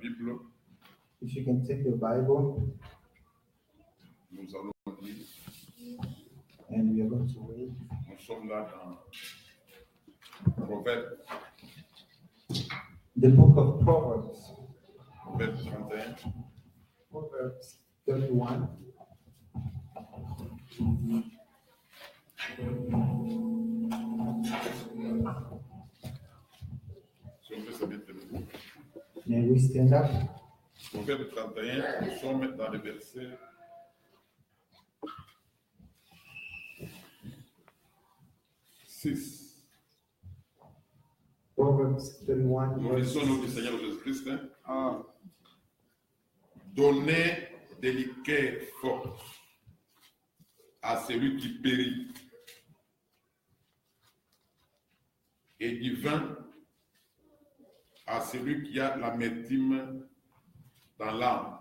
Bible, If you can take your Bible, nous allons lire. and we are going to read. Nous sommes là dans Proverbes, The book of Proverbs, Proverbes 31. Proverbs 31. Si on peut se mettre debout. May we stand up? Proverbes 31, nous sommes dans le verset 6. Proverbs 31. Nous lisons au nom du Seigneur Jésus-Christ. Ah. Donnez des liqueurs fortes à celui qui périt et du vin à celui qui a l'amertume dans l'âme,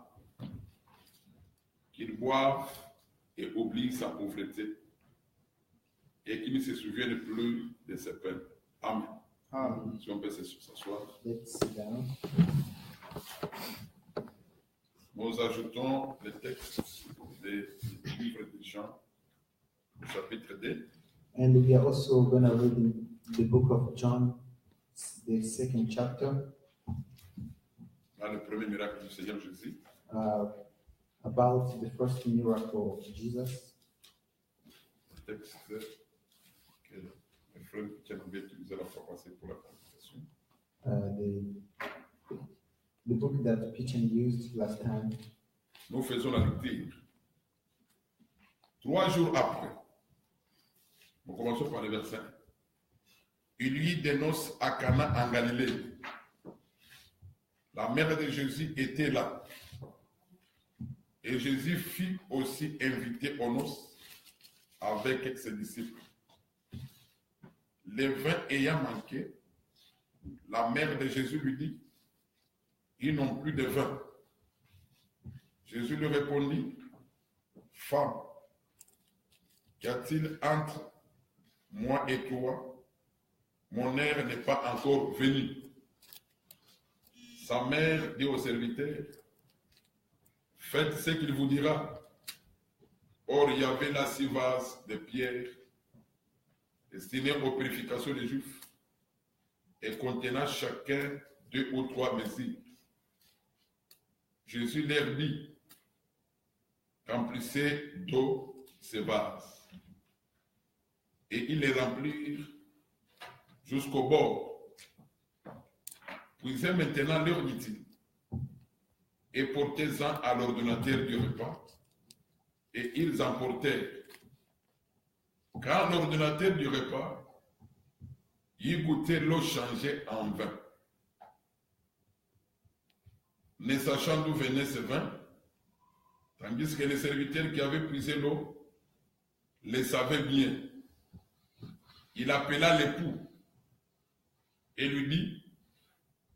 qu'il boive et oublie sa pauvreté et qu'il ne se souvienne plus de ses peines. Amen. Amen. Si on peut s'asseoir. Let's sit down. Nous ajoutons le texte du livre de Jean, au chapitre 2. And we are also going to read in the book of John, the second chapter, Dans le premier miracle du Seigneur Jésus. about the first miracle of Jesus. Le texte que le frère Pierre avait utilisé la fois passée pour la conversation. The book that Pichen used last time. Nous faisons la lecture. 3 jours après, nous commençons par le verset 1. Il y eut des noces à Cana en Galilée. La mère de Jésus était là. Et Jésus fut aussi invité aux noces avec ses disciples. Le vin ayant manqué, la mère de Jésus lui dit, ils n'ont plus de vin. Jésus lui répondit, femme, qu'y a-t-il entre moi et toi? Mon heure n'est pas encore venue. Sa mère dit au serviteur, faites ce qu'il vous dira. Or, il y avait là 6 vases de pierre destinés aux purifications des Juifs et contenant chacun 2 ou 3 mesures. Jésus leur dit, remplissez d'eau ces vases. Et ils les remplirent jusqu'au bord. Puisez maintenant leur dit-il, et portez-en à l'ordonnateur du repas. Et ils emportèrent. Quand l'ordonnateur du repas y goûtait l'eau changée en vin, ne sachant d'où venait ce vin, tandis que les serviteurs qui avaient puisé l'eau le savaient bien, il appela l'époux et lui dit,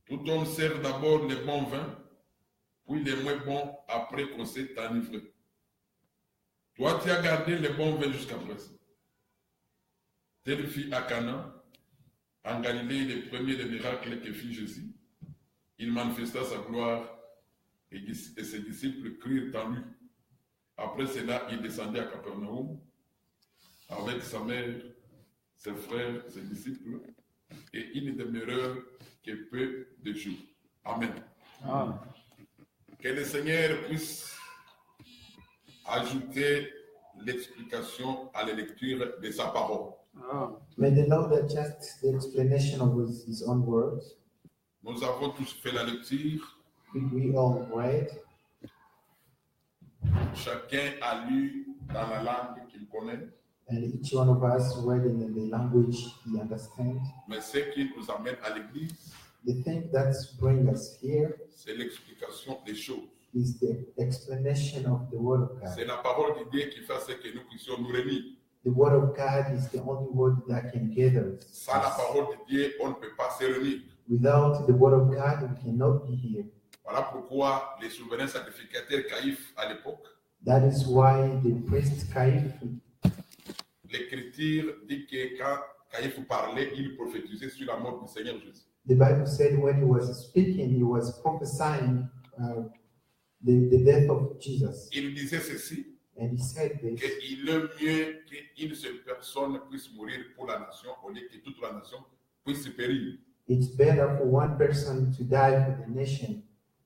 tout homme sert d'abord le bon vin, puis le moins bon après qu'on s'est enivré. Toi, tu as gardé le bon vin jusqu'à présent. Telle fut à Cana, en Galilée, le premier des miracles que fit Jésus. Il manifesta sa gloire et ses disciples crurent en lui. Après cela, il descendit à Capernaum avec sa mère, ses frères, ses disciples, et ils ne demeurèrent que peu de jours. Amen. Amen. Que le Seigneur puisse ajouter l'explication à la lecture de sa parole. May the Lord adjust the explanation of his own words. Nous avons tous fait la lecture. We all read. Chacun a lu dans la langue qu'il connaît. And each one of us read in the language he understands. Mais ce qui nous amène à l'église, The thing that brings us here c'est l'explication des choses. is the explanation of the Word of God. C'est la parole de Dieu qui fait ce que nous puissions nous réunir. The Word of God is the only word that can gather us. Sans la parole de Dieu, on ne peut pas se réunir. Without the Word of God, we cannot be here. Voilà pourquoi les souverains sacrificateurs Caïphe à l'époque, That is why the priest Caïphe, l'Écriture dit que quand Caïphe parlait, il prophétisait sur la mort du Seigneur Jésus. The Bible said when he was speaking, he was prophesying the death of Jesus. Il disait ceci, And he said this, qu'il est mieux qu'une seule personne puisse mourir pour la nation au lieu que toute la nation puisse périr. it's better for one person to die for the nation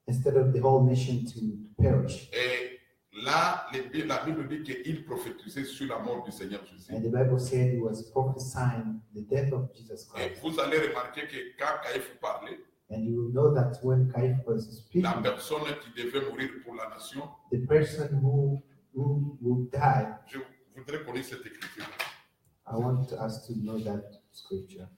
instead of the whole nation to perish. Et là, la Bible dit qu'il prophétisait sur la mort du Seigneur Jésus. And the Bible said he was prophesying the death of Jesus Et Christ. vous allez remarquer que quand Caïphe parlait, And you will know that when Caiaphas was la speaking, personne qui devait mourir pour la nation, the person who died, je voudrais connaître cette écriture. I want us to know that scripture.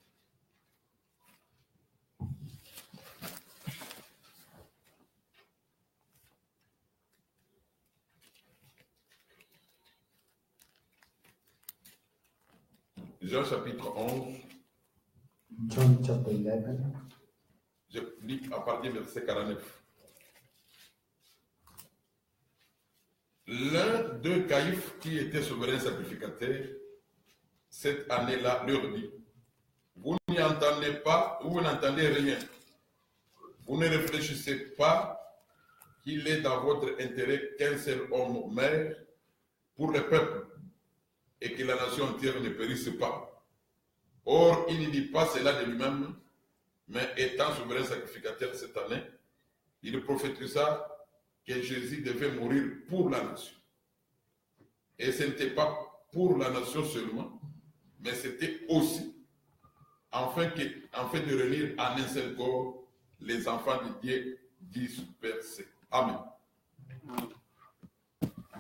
Jean chapitre 11, John chapter 11. je lis à partir du verset 49. L'un d'eux, Caïphe, qui était souverain sacrificateur, cette année-là, leur dit, vous n'y entendez pas, vous n'entendez rien. Vous ne réfléchissez pas qu'il est dans votre intérêt qu'un seul homme meure pour le peuple et que la nation entière ne périsse pas. Or, il ne dit pas cela de lui-même, mais étant souverain sacrificateur cette année, il prophétisa que Jésus devait mourir pour la nation. Et ce n'était pas pour la nation seulement, mais c'était aussi afin de réunir en un seul corps les enfants de Dieu dispersés. Amen.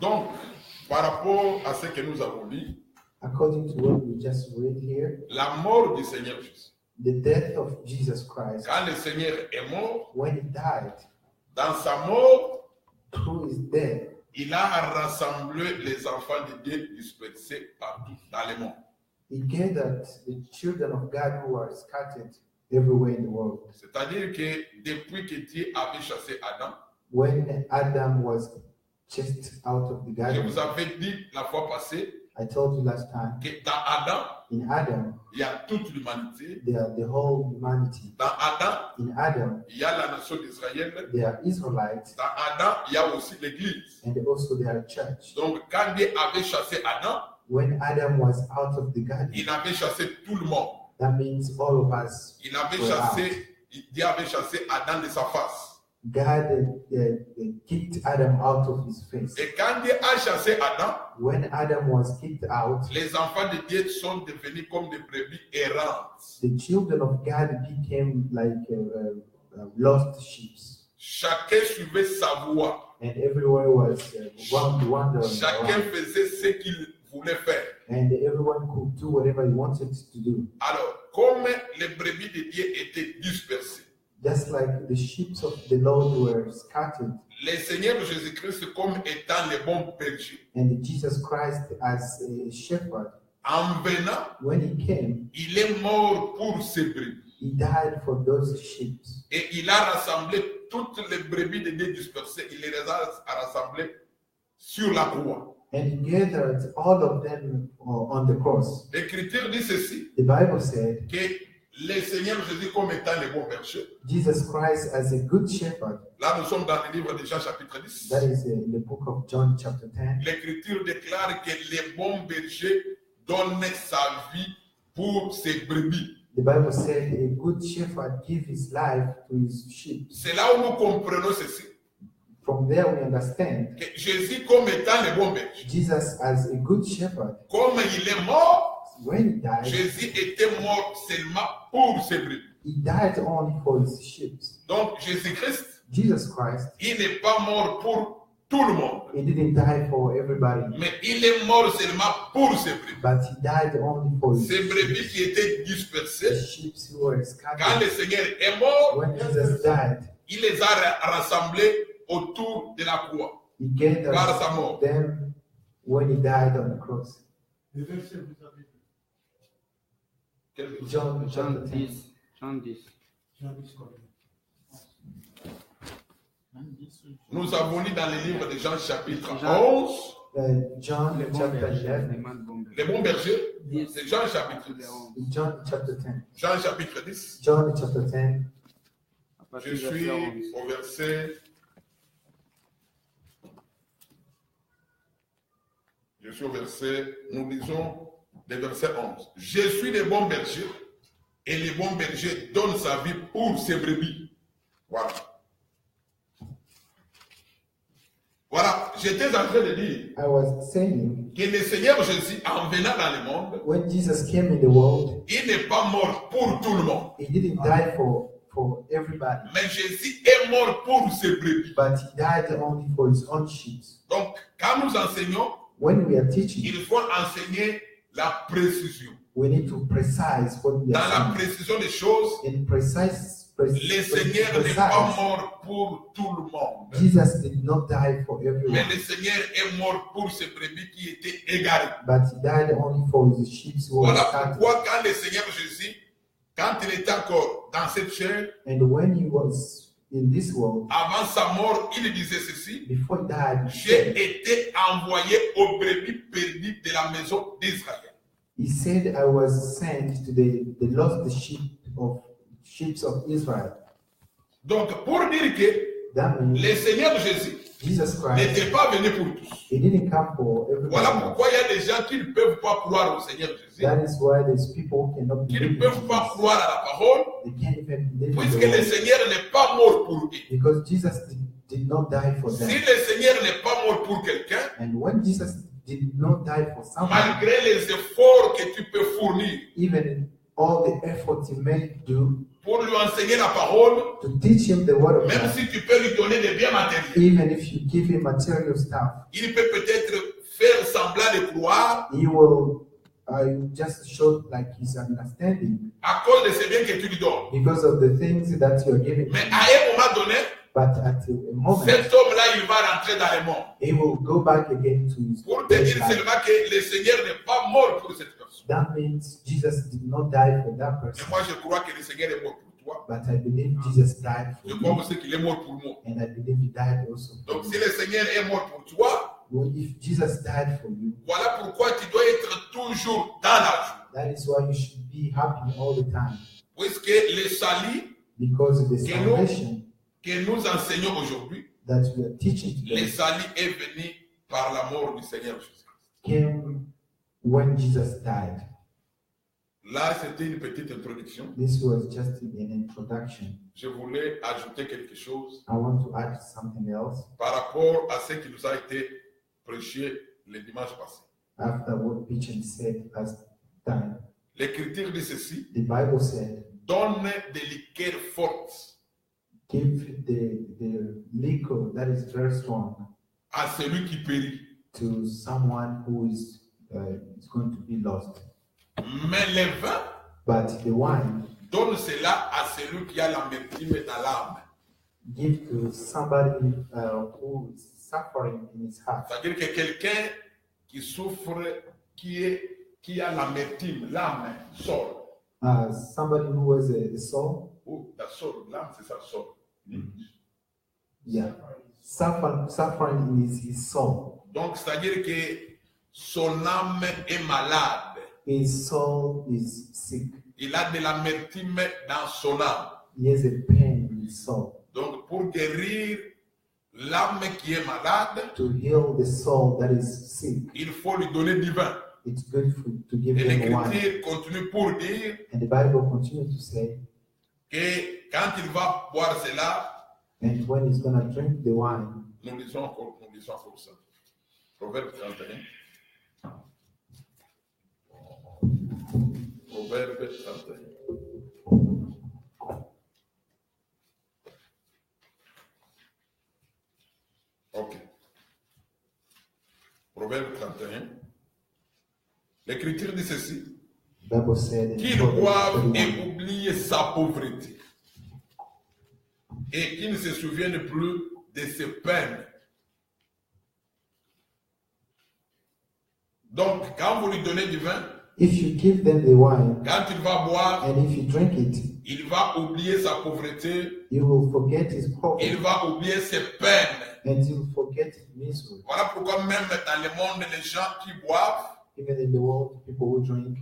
Donc, par rapport à ce que nous avons dit, According to what we just read here, la mort du Seigneur Jésus. the death of Jesus Christ, Quand le Seigneur est mort, when he died, dans sa mort, through his death, il a rassemblé les enfants de Dieu dispersés partout dans le monde. he gathered the children of God who are scattered everywhere in the world. C'est-à-dire que depuis que Dieu avait chassé Adam, When Adam was chased out of the je garden, vous avais dit la fois passée I told you last time, que dans Adam, in Adam, il y a toute l'humanité. they are the whole humanity. Dans Adam, In Adam, il y a la nation d'Israël. they are Israelites, Dans Adam, il y a aussi l'Église. and also they are church. Donc, quand Dieu avait chassé Adam, When Adam was out of the garden, il avait chassé tout le monde. that means all of us. Il avait were chassé, out. Dieu avait chassé Adam de sa face. God kicked Adam out of his face. Et quand Dieu a chassé Adam, When Adam was kicked out, les enfants de Dieu sont devenus comme des brebis errantes. the children of God became like lost sheep, Chacun suivait sa voie. and everyone was wandering Chacun around, faisait ce qu'il voulait faire. and everyone could do whatever he wanted to do. Alors, comme les brebis de Dieu étaient dispersées, Just like the sheep of the Lord were scattered, le Seigneur Jésus-Christ, comme étant le bon berger, and Jesus Christ as a shepherd, en venant, when he came, il est mort pour ses brebis. he died for those sheep. Et il a rassemblé toutes les brebis de Dieu dispersées, il les a rassemblées sur la croix. And he gathered all of them on the cross. L'Écriture dit ceci, The Bible said, que le Seigneur Jésus comme étant le bon berger. Jesus Christ as a good shepherd. Là, nous sommes dans le livre de Jean chapitre 10. That is in the book of John chapter 10. L'Écriture déclare que le bon berger donne sa vie pour ses brebis. The Bible said a good shepherd gives his life to his sheep. C'est là où nous comprenons ceci. From there we understand Que Jésus comme étant le bon berger. Jesus as a good shepherd. Comme il est mort, When he died, Jésus était mort seulement pour ses brebis. he died only for his sheep. Donc Jésus-Christ, Jesus Christ, il n'est pas mort pour tout le monde. he didn't die for everybody, Mais il est mort seulement pour ses brebis. but he died only for his Ces brebis qui étaient the dispersées, sheep who were quand scattered. le Seigneur est mort, When Jesus died, il les a rassemblés autour de la croix he gathered par sa mort. them when he died on the cross. John chapter 10. Jean 10. Nous avons lu dans le livre de Jean chapitre Jean. 11 John Les bons chapter bergers, 11. les mal bons bergers. Les bons bergers, c'est Jean chapitre 10. John chapter 10. Jean chapitre 10. John chapter 10. À partir Je du suis verset 11. au verset. Je suis au verset. Nous lisons le verset 11. Je suis le bon berger et le bon berger donne sa vie pour ses brebis. Voilà. Voilà, j'étais en train de dire I was saying, que le Seigneur Jésus, en venant dans le monde, when Jesus came in the world, il n'est pas mort pour tout le monde. he didn't die for everybody, Mais Jésus est mort pour ses brebis. but he died only for his own sheep. Donc, quand nous enseignons, When we are teaching, il faut enseigner la précision. we need to precise what we Dans la are saying. précision des choses, In precise, le Seigneur n'est pas precise, mort pour tout le monde. Jesus did not die for Mais everyone, le Seigneur est mort pour ses brebis qui étaient égarées. but he died only for his sheep who were Voilà scattered. pourquoi quand le Seigneur Jésus, quand il était encore dans cette chair, And when he was in this world, avant sa mort, il disait ceci: before he died, j'ai été envoyé aux brebis perdues de la maison d'Israël. he said, I was sent to the lost sheep of Israel. Donc, pour dire que That means le Seigneur Jésus Jesus Christ, n'était pas venu pour tous. he didn't come for Voilà everybody. pourquoi il y a des gens qui ne peuvent pas croire au Seigneur Jésus, That is why these people cannot qui ne believe in peuvent pas Jesus. croire à la parole, They can't even believe in puisque the le word. Seigneur n'est pas mort pour eux. Because Jesus did not die for Si them. le Seigneur n'est pas mort pour quelqu'un, And when Jesus did not die for someone, malgré les efforts que tu peux fournir even all the effort he may do pour lui enseigner la parole, to teach him the word of même God, si tu peux lui donner des biens matériels, even if you give him material stuff, il peut peut-être faire semblant de croire he will just show like his understanding à cause de ces biens que tu lui donnes. because of the things that you're giving Mais him. à un moment donné, But at a moment, cet homme-là, il va rentrer dans le monde. he will go back again to his Pour te dire life. seulement que le Seigneur n'est pas mort pour cette personne. That means Jesus did not die for that Mais person. moi, je crois que le Seigneur est mort pour toi. But I believe Jesus died Je for crois you. aussi qu'il est mort pour moi. And I believe he died also for Donc, you. si le Seigneur est mort pour toi, Well, if Jesus died for you, voilà pourquoi tu dois être toujours dans la joie. that is why you should be happy all the time. Puisque le salut Because of the Que nous- salvation que nous enseignons aujourd'hui, that we are teaching le today salut est venu par la mort du Seigneur Jésus. came when Jesus died. Là, c'était une petite introduction. This was just an introduction. Je voulais ajouter quelque chose I want to add something else par rapport à ce qui nous a été prêché le dimanche passé. after what Pichon said last time. L'Écriture dit ceci: The Bible said, donne des liqueurs fortes give the liquor that is very strong à celui qui périt, to someone who is going to be lost. mais le vin, But the wine, donne cela à celui qui a l'amertume dans l'âme. give to somebody who is suffering in his heart. C'est-à-dire que quelqu'un qui souffre, qui a l'amertume, l'âme, sol. Somebody who has a soul, Ou la sol, l'âme, c'est ça, sol. yeah, suffering in his soul. Donc, c'est-à-dire que son âme est malade. His soul is sick. Il a de l'amertume dans son âme. He has a pain in his soul. Donc, pour guérir l'âme qui est malade, To heal the soul that is sick, il faut lui donner du vin. it's good to give Et them wine. l'Écriture continue pour dire And the Bible continues to say, que quand il va boire cela, and when he's going to drink the wine, nous lisons encore ça. Proverbe 31. Proverbe 31. Ok. Proverbe 31. L'Écriture dit ceci: the Bible said in qu'il Proverbs boive 31, et oublie sa pauvreté, et qu'il ne se souvienne plus de ses peines. Donc, quand vous lui donnez du vin, If you give them the wine quand il va boire, and if you drink it, il va oublier sa pauvreté, you will forget his il problem va oublier ses peines. and you will forget his misery. Voilà pourquoi même dans le monde, les gens qui boivent, Even in the world, people who drink,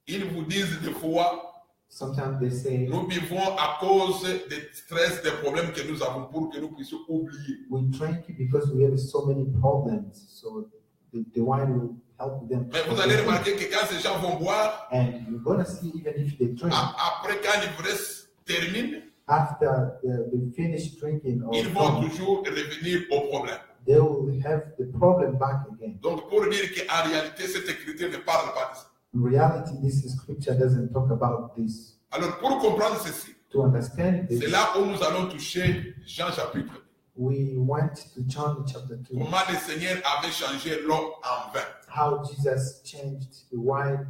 ils vous disent des fois, sometimes they say, nous buvons à cause des stress, des problèmes que nous avons pour que nous puissions oublier. we drink because we have so many problems. So the wine will help them. Mais vous allez remarquer que quand ces gens vont boire, And you're going to see, even if they drink, après quand l'ivresse termine, after they finish drinking or ils vont come, toujours revenir au problème. they will have the problem back again. Donc pour dire qu'en réalité, cette écriture ne parle pas de ça. In reality, this scripture doesn't talk about this. Alors pour comprendre ceci, To understand c'est this, là où nous allons toucher Jean chapitre 2. we went to John chapter 2, Comment le Seigneur avait changé l'eau en vin. how Jesus changed the wine,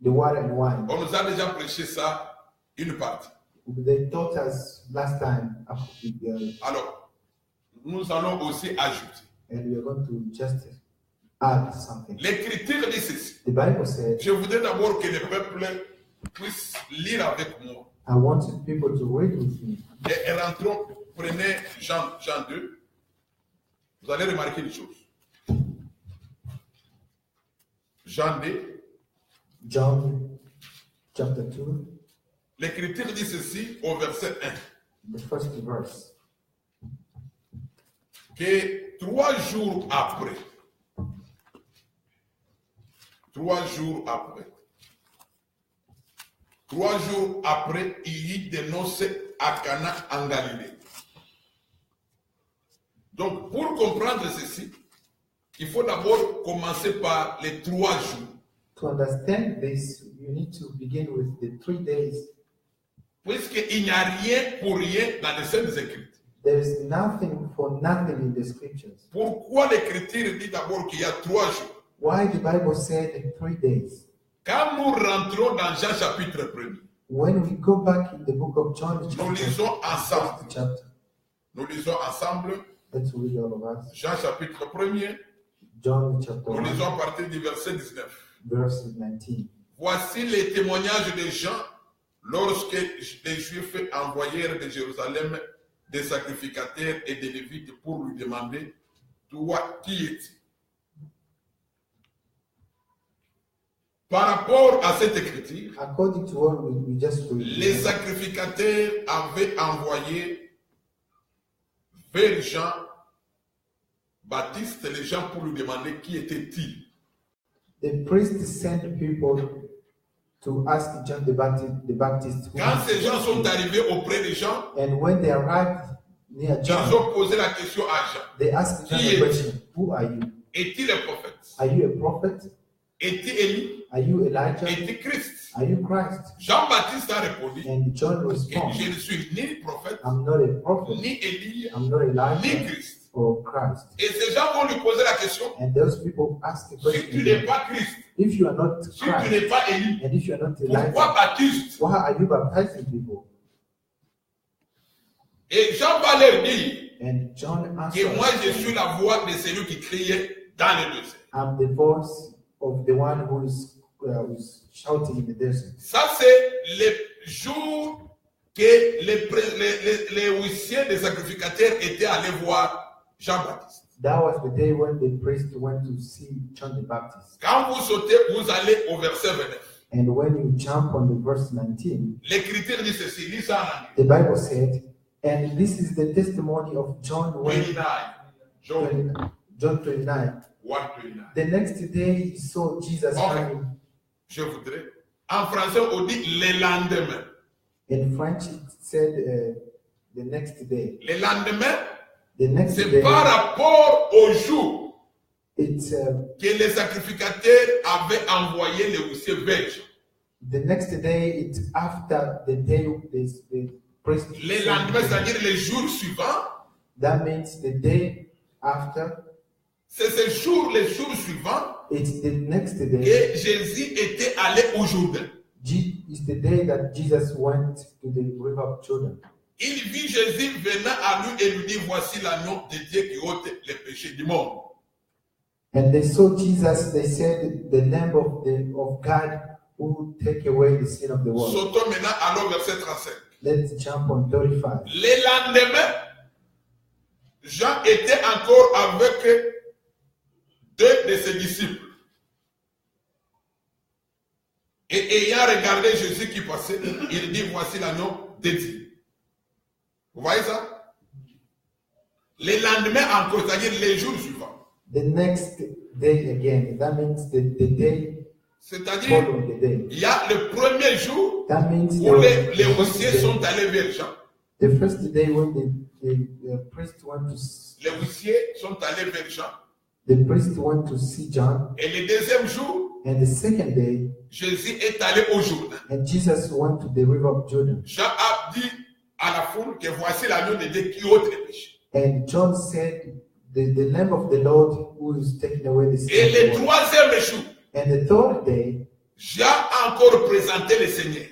the water and wine. On nous a déjà prêché ça, une partie. They taught us last time, Alors, nous allons aussi ajouter. and we are going to just add something. L'écriture dit ceci. The Bible said, Je voudrais d'abord que le peuple puisse lire avec moi. I wanted people to read with me. Et rentrons, prenez Jean 2. Vous allez remarquer une chose. Jean 2. John chapter 2, L'écriture dit ceci au verset 1. the first verse. Que 3 jours après, il y eut des noces à Cana en Galilée. Donc, pour comprendre ceci, il faut d'abord commencer par les 3 jours. To understand this, you need to begin with the 3 days. Puisqu'il n'y a rien pour rien dans les Saintes Écritures. There is nothing for nothing in the scriptures. Pourquoi l'Écriture dit d'abord qu'il y a 3 jours? Why the Bible said 3 days? Quand nous rentrons dans Jean chapitre 1er, When we go back in the book of John, nous lisons ensemble. first chapter, Nous lisons ensemble let's read all of us. Jean chapitre 1er. John chapter Nous 1, lisons à partir du verset 19. verse 19. Voici les témoignages de Jean lorsque les Juifs envoyèrent de Jérusalem des sacrificateurs et des Lévites pour lui demander, toi qui es-tu? Par rapport à cette écriture, According to what we just read, les sacrificateurs avaient envoyé vers Jean Baptiste les gens pour lui demander qui était-il. the priest sent people to ask John the Baptist. Quand ces gens sont arrivés auprès de Jean, And when they arrived near ils John, ont posé la question à Jean. they asked John Qui the question, who are you? Est-il le prophète? Are you a prophet? Est-il Élie? Are you Elijah? Est-il Christ? Are you Christ? Jean-Baptiste a répondu, And John que responded, je ne suis ni prophète, I'm not a prophet, ni Élie, I'm not ni Elijah Christ. or Christ. Et ces gens vont lui poser la question, And those people ask the si tu n'es question, pas Christ, if you are not si tu n'es Christ, pas Élie, and if you are not pourquoi Elijah, baptiste? why are you baptizing people? Et Jean va leur dire And John que moi je answered, suis la voix de celui qui criait dans le désert. I'm the voice of the one who is shouting in the desert. Ça c'est le jour que les huissiers des sacrificateurs étaient allés voir Jean-Baptiste. That was the day when the priest went to see John the Baptist. Quand vous sautez, vous allez au verset 29. And when you jump on the verse 19, L'écriture dit ceci, lis ça en anglais. the Bible said, and this is the testimony of John when 29. John John 29. 1:29. The next day he saw Jesus Okay. coming. Je voudrais. En français, on dit le lendemain. In French it said the next day. Le lendemain, The next c'est day, par rapport au jour it's que les sacrificateurs avaient envoyé les huissiers vers Jean. the next day. It's after the day the priest. Le lendemain, c'est-à-dire le jour suivant, That means the day after. c'est ce jour, le jour suivant, It's the next day. que Jésus était allé au Jourdain. Is the day that Jesus went to the river of Jordan. Il vit Jésus venant à lui et lui dit, voici l'agneau de Dieu qui ôte les péchés du monde. And they saw Jesus, they said, the Lamb of God who take away the sin of the world. Sautons maintenant alors verset 35. Let's jump on 35. Le lendemain, Jean était encore avec deux de ses disciples. Et ayant regardé Jésus qui passait, il dit, voici l'agneau de Dieu. Vous voyez ça? Le lendemain encore, c'est-à-dire les jours suivants. The next day again, that means the day C'est-à-dire, following the day. il y a le premier jour That means où les the first huissiers day, sont allés vers Jean. the first day when the priest went to Les huissiers sont allés vers Jean. the priest went to see John, Et le deuxième jour, and the second day, Jésus est allé au Jourdain. and Jesus went to the river of Jordan. Jean a dit à la foule que voici l'agneau de Dieu qui ôte les péchés. And John said, the Lamb of the Lord who is taking away the sin Et of le the world. troisième jour, And the third day, Jean a encore présenté le Seigneur.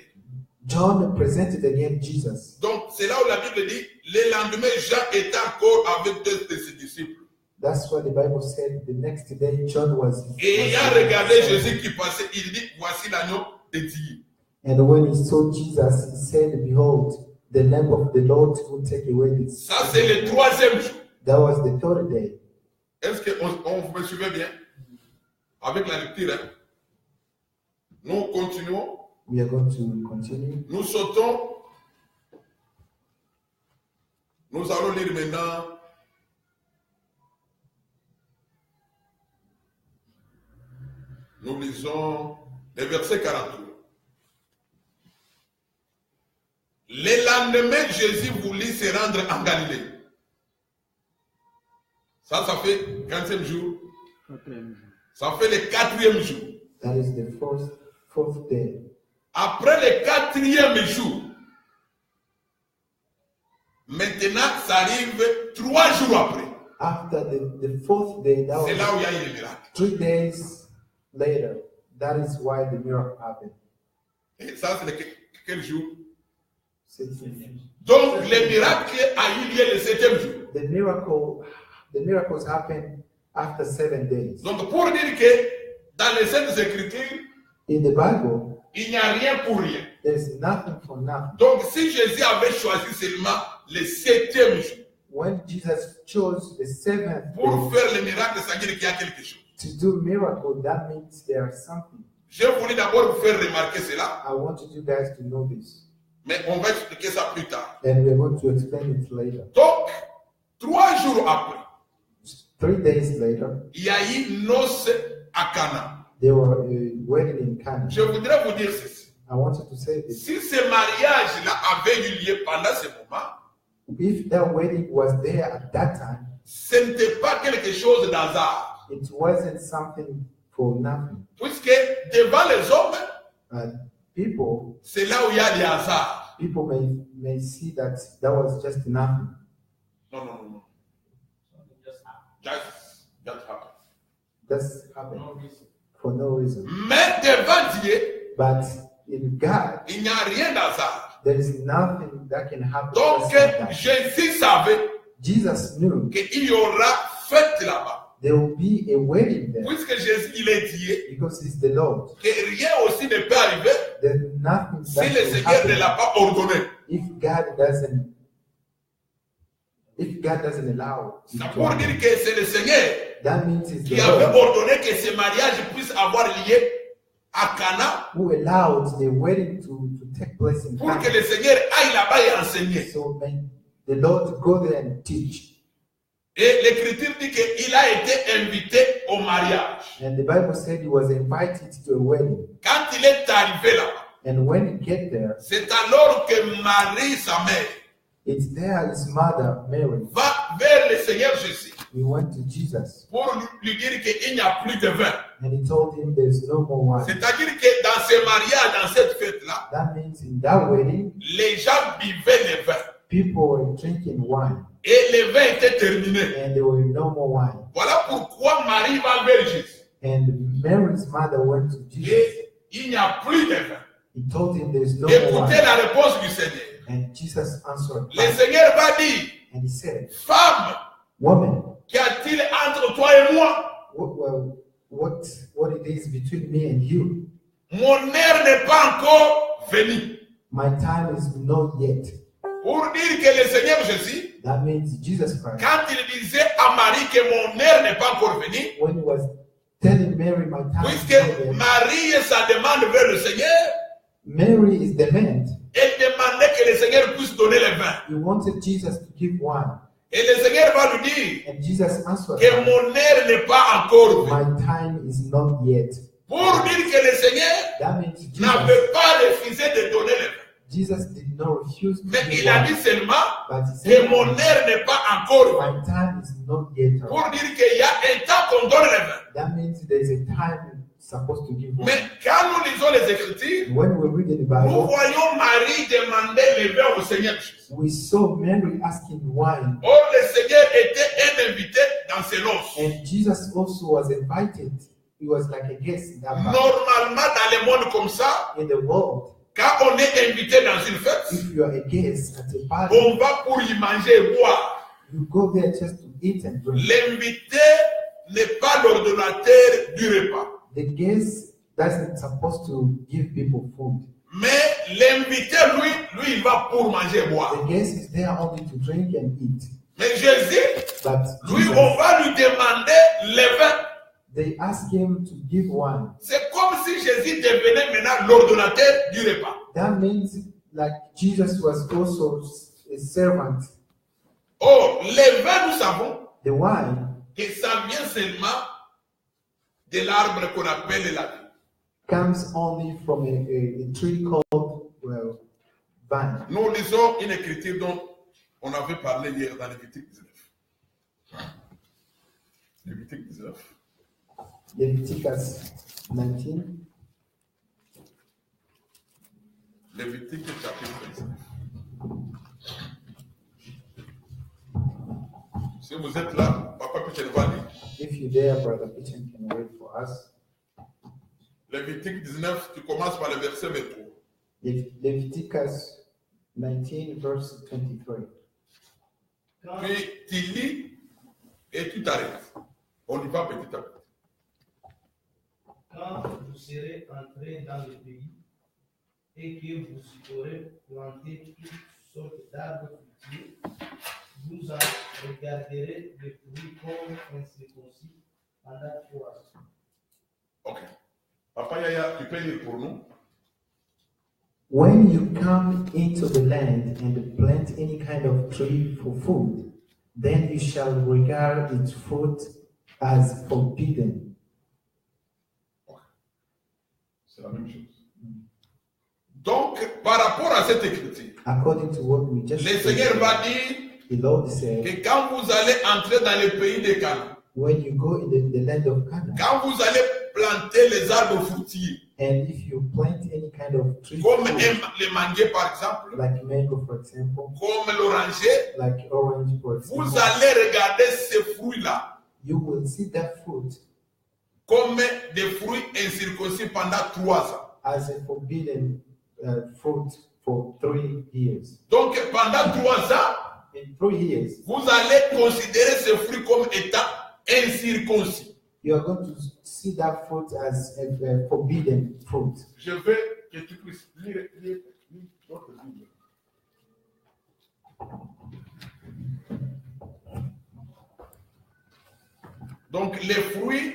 John presented again Jesus. Donc, c'est là où la Bible dit, le lendemain, Jean était encore avec deux de ses disciples. That's what the Bible said. The next day, John was. Et ayant regardé Jésus qui passait, il dit, voici l'agneau de Dieu. And when he saw Jesus, he said, "Behold, the Lamb of the Lord who take away the sin." Ça, c'est le troisième jour. That was the third day. Est-ce qu'on me suivait bien? Avec la lecture, hein? Nous continuons. We are going to continue. Nous sautons. Nous allons lire maintenant. Nous lisons le verset 43. Le lendemain, Jésus voulut se rendre en Galilée. Ça fait 15e jour. Ça fait le 4e jour. That is the fourth day. Après le 4e jour, maintenant, ça arrive 3 jours après. After the fourth day, that C'est là où was il y a eu le miracle. 3 days later. That is why the miracle happened. Et ça, c'est quel jour? 6. Donc, le miracle a eu lieu le 7e jour. The miracles happen after 7 days. Donc, pour dire que dans les Saintes Écritures, In the Bible, il n'y a rien pour rien. there's nothing for nothing. Donc, si Jésus avait choisi seulement le 7e jour When Jesus chose the 7th pour day faire le miracle, ça veut dire qu'il y a quelque chose. to do miracle, that means there is something. Je voulais d'abord vous faire remarquer cela, I wanted you guys to know this. mais on va expliquer ça plus tard. And we're going to explain it later. Donc, 3 jours après, 3 days later, il y a eu noces à Cana. they were wedding in Cana. Je voudrais vous dire ceci. I wanted to say this. Si ce mariage-là avait eu lieu pendant ce moment, If that wedding was there at that time, ce n'était pas quelque chose d'hasard. it wasn't something for nothing. Puisque devant les hommes, People c'est là où il y a des hasards. may see that was just nothing. Non. Just happen. That's happened for no reason. Mais devant Dieu, But in God, il n'y a rien d'hasard. there is nothing that can happen. Donc, just like that. Jésus savait Jesus knew qu'il y aura fête là-bas. there will be a wedding there Puisque Jésus, il est Dieu, because he's the Lord. que rien aussi ne peut arriver There's nothing si that le can Seigneur ne happen l'a pas ordonné. if God doesn't allow it Ça to pour happen. dire que c'est le Seigneur That means it's qui the avait Lord ordonné que ce mariage puisse avoir lieu à Cana who allowed the wedding to take place in pour que Cana. le Seigneur aille là-bas et enseigner. So may the Lord go there and teach. Et l'Écriture dit qu'il a été invité au mariage. And the Bible said he was invited to a wedding. Quand il est arrivé là-bas, And when he get there, c'est alors que Marie, sa mère, it's there his mother, Mary. va vers le Seigneur Jésus He went to Jesus pour lui dire qu'il n'y a plus de vin. and he told him there's no more wine. C'est-à-dire que dans ce mariage, dans cette fête-là, That means in that wedding, les gens buvaient le vin. people were drinking wine Et le vin était terminé. and there were no more wine. Voilà pourquoi Marie va vers Jésus. And Mary's mother went to Jesus. Et il n'y a plus de vin. He told him there's no more Écoutez wine. la réponse du Seigneur. And Jesus answered Le back, Seigneur va dire, and he said, femme, "Woman, qu'y a-t-il entre toi et moi? what it is between me and you. Mon heure n'est pas encore venue. My time is not yet. Pour dire que le Seigneur Jésus, That means Jesus Christ, quand il disait à Marie que mon heure n'est pas encore venue, when he was telling Mary, my time is puisque not yet, Marie sa demande vers le Seigneur, Mary is demand. elle demandait que le Seigneur puisse donner le vin. He wanted Jesus to give wine. Et le Seigneur va lui dire And Jesus answered, que mon heure n'est pas encore venue. my time is not yet. Pour dire que le Seigneur That means Jesus, n'avait pas refusé de donner le vin. Jesus did not refuse to Mais give il a dit wine, seulement but he que said, mon heure n'est pas encore venue. my time is not yet. Pour dire qu'il y a un temps qu'on donne le vin. That means there's a time supposed to give wine. Mais quand nous lisons les Écritures, When we read in the nous Bible, voyons Marie demander le vin au Seigneur Jésus. we saw Mary asking wine, Or, le Seigneur était un invité dans ses noces. and Jesus also was invited. He was like a guest in that party. Normalement, dans le monde comme ça, In the world, quand on est invité dans une fête, if you are a guest at a party, on va pour y manger et boire. you go there just to eat and drink. L'invité n'est pas l'ordonnateur du repas. The guest doesn't supposed to give people food. Mais l'invité, lui, il va pour manger et boire. The guest is there only to drink and eat. Mais Jésus, But lui, Jesus, on va lui demander le vin. they ask him to give wine. C'est comme si Jésus devenait maintenant l'ordonnateur du repas. That means like Jesus was also a servant. Or, le vin, nous savons The wine que ça vient seulement de l'arbre qu'on appelle la vie. comes only from a tree called, well, vine. Nous lisons une écriture dont on avait parlé hier dans Lévitique 19. Lévitique 19. Leviticus 19. Lévitique chapitre 19. Si vous êtes là, Papa Pichel va lire. If you're there, Brother Kitchen can read for us. Lévitique 19, tu commences par le verset 23. Leviticus 19, verse 23. Puis tu lis et tu t'arrêtes. On y va petit à petit. Quand vous serez entrés dans le pays et que vous aurez planté toutes sortes d'arbres fruitiers, vous en regarderez les fruits comme incirconcis pendant 3 ans. Ok. Papa Yaya, tu peux lire pour nous? When you come into the land and plant any kind of tree for food, then you shall regard its fruit as forbidden. C'est la même chose. Donc, par rapport à cette écriture, According to what we just le Seigneur va dire the Lord said, que quand vous allez entrer dans le pays de Canaan, when you go in the land of Canaan, quand vous allez planter les arbres fruitiers, and if you plant any kind of tree, comme fruit, les manguiers par exemple, like mango, for example, comme l'oranger, like orange, for example, vous allez regarder ces fruits-là you will see that fruit comme des fruits incirconcis pendant 3 ans. as a forbidden fruit for 3 years. Donc, pendant 3 ans, In 3 years, vous allez considérer ces fruits comme étant incirconcis. you are going to see that fruit as a forbidden fruit. Je veux que tu puisses lire votre Bible. Donc, les fruits.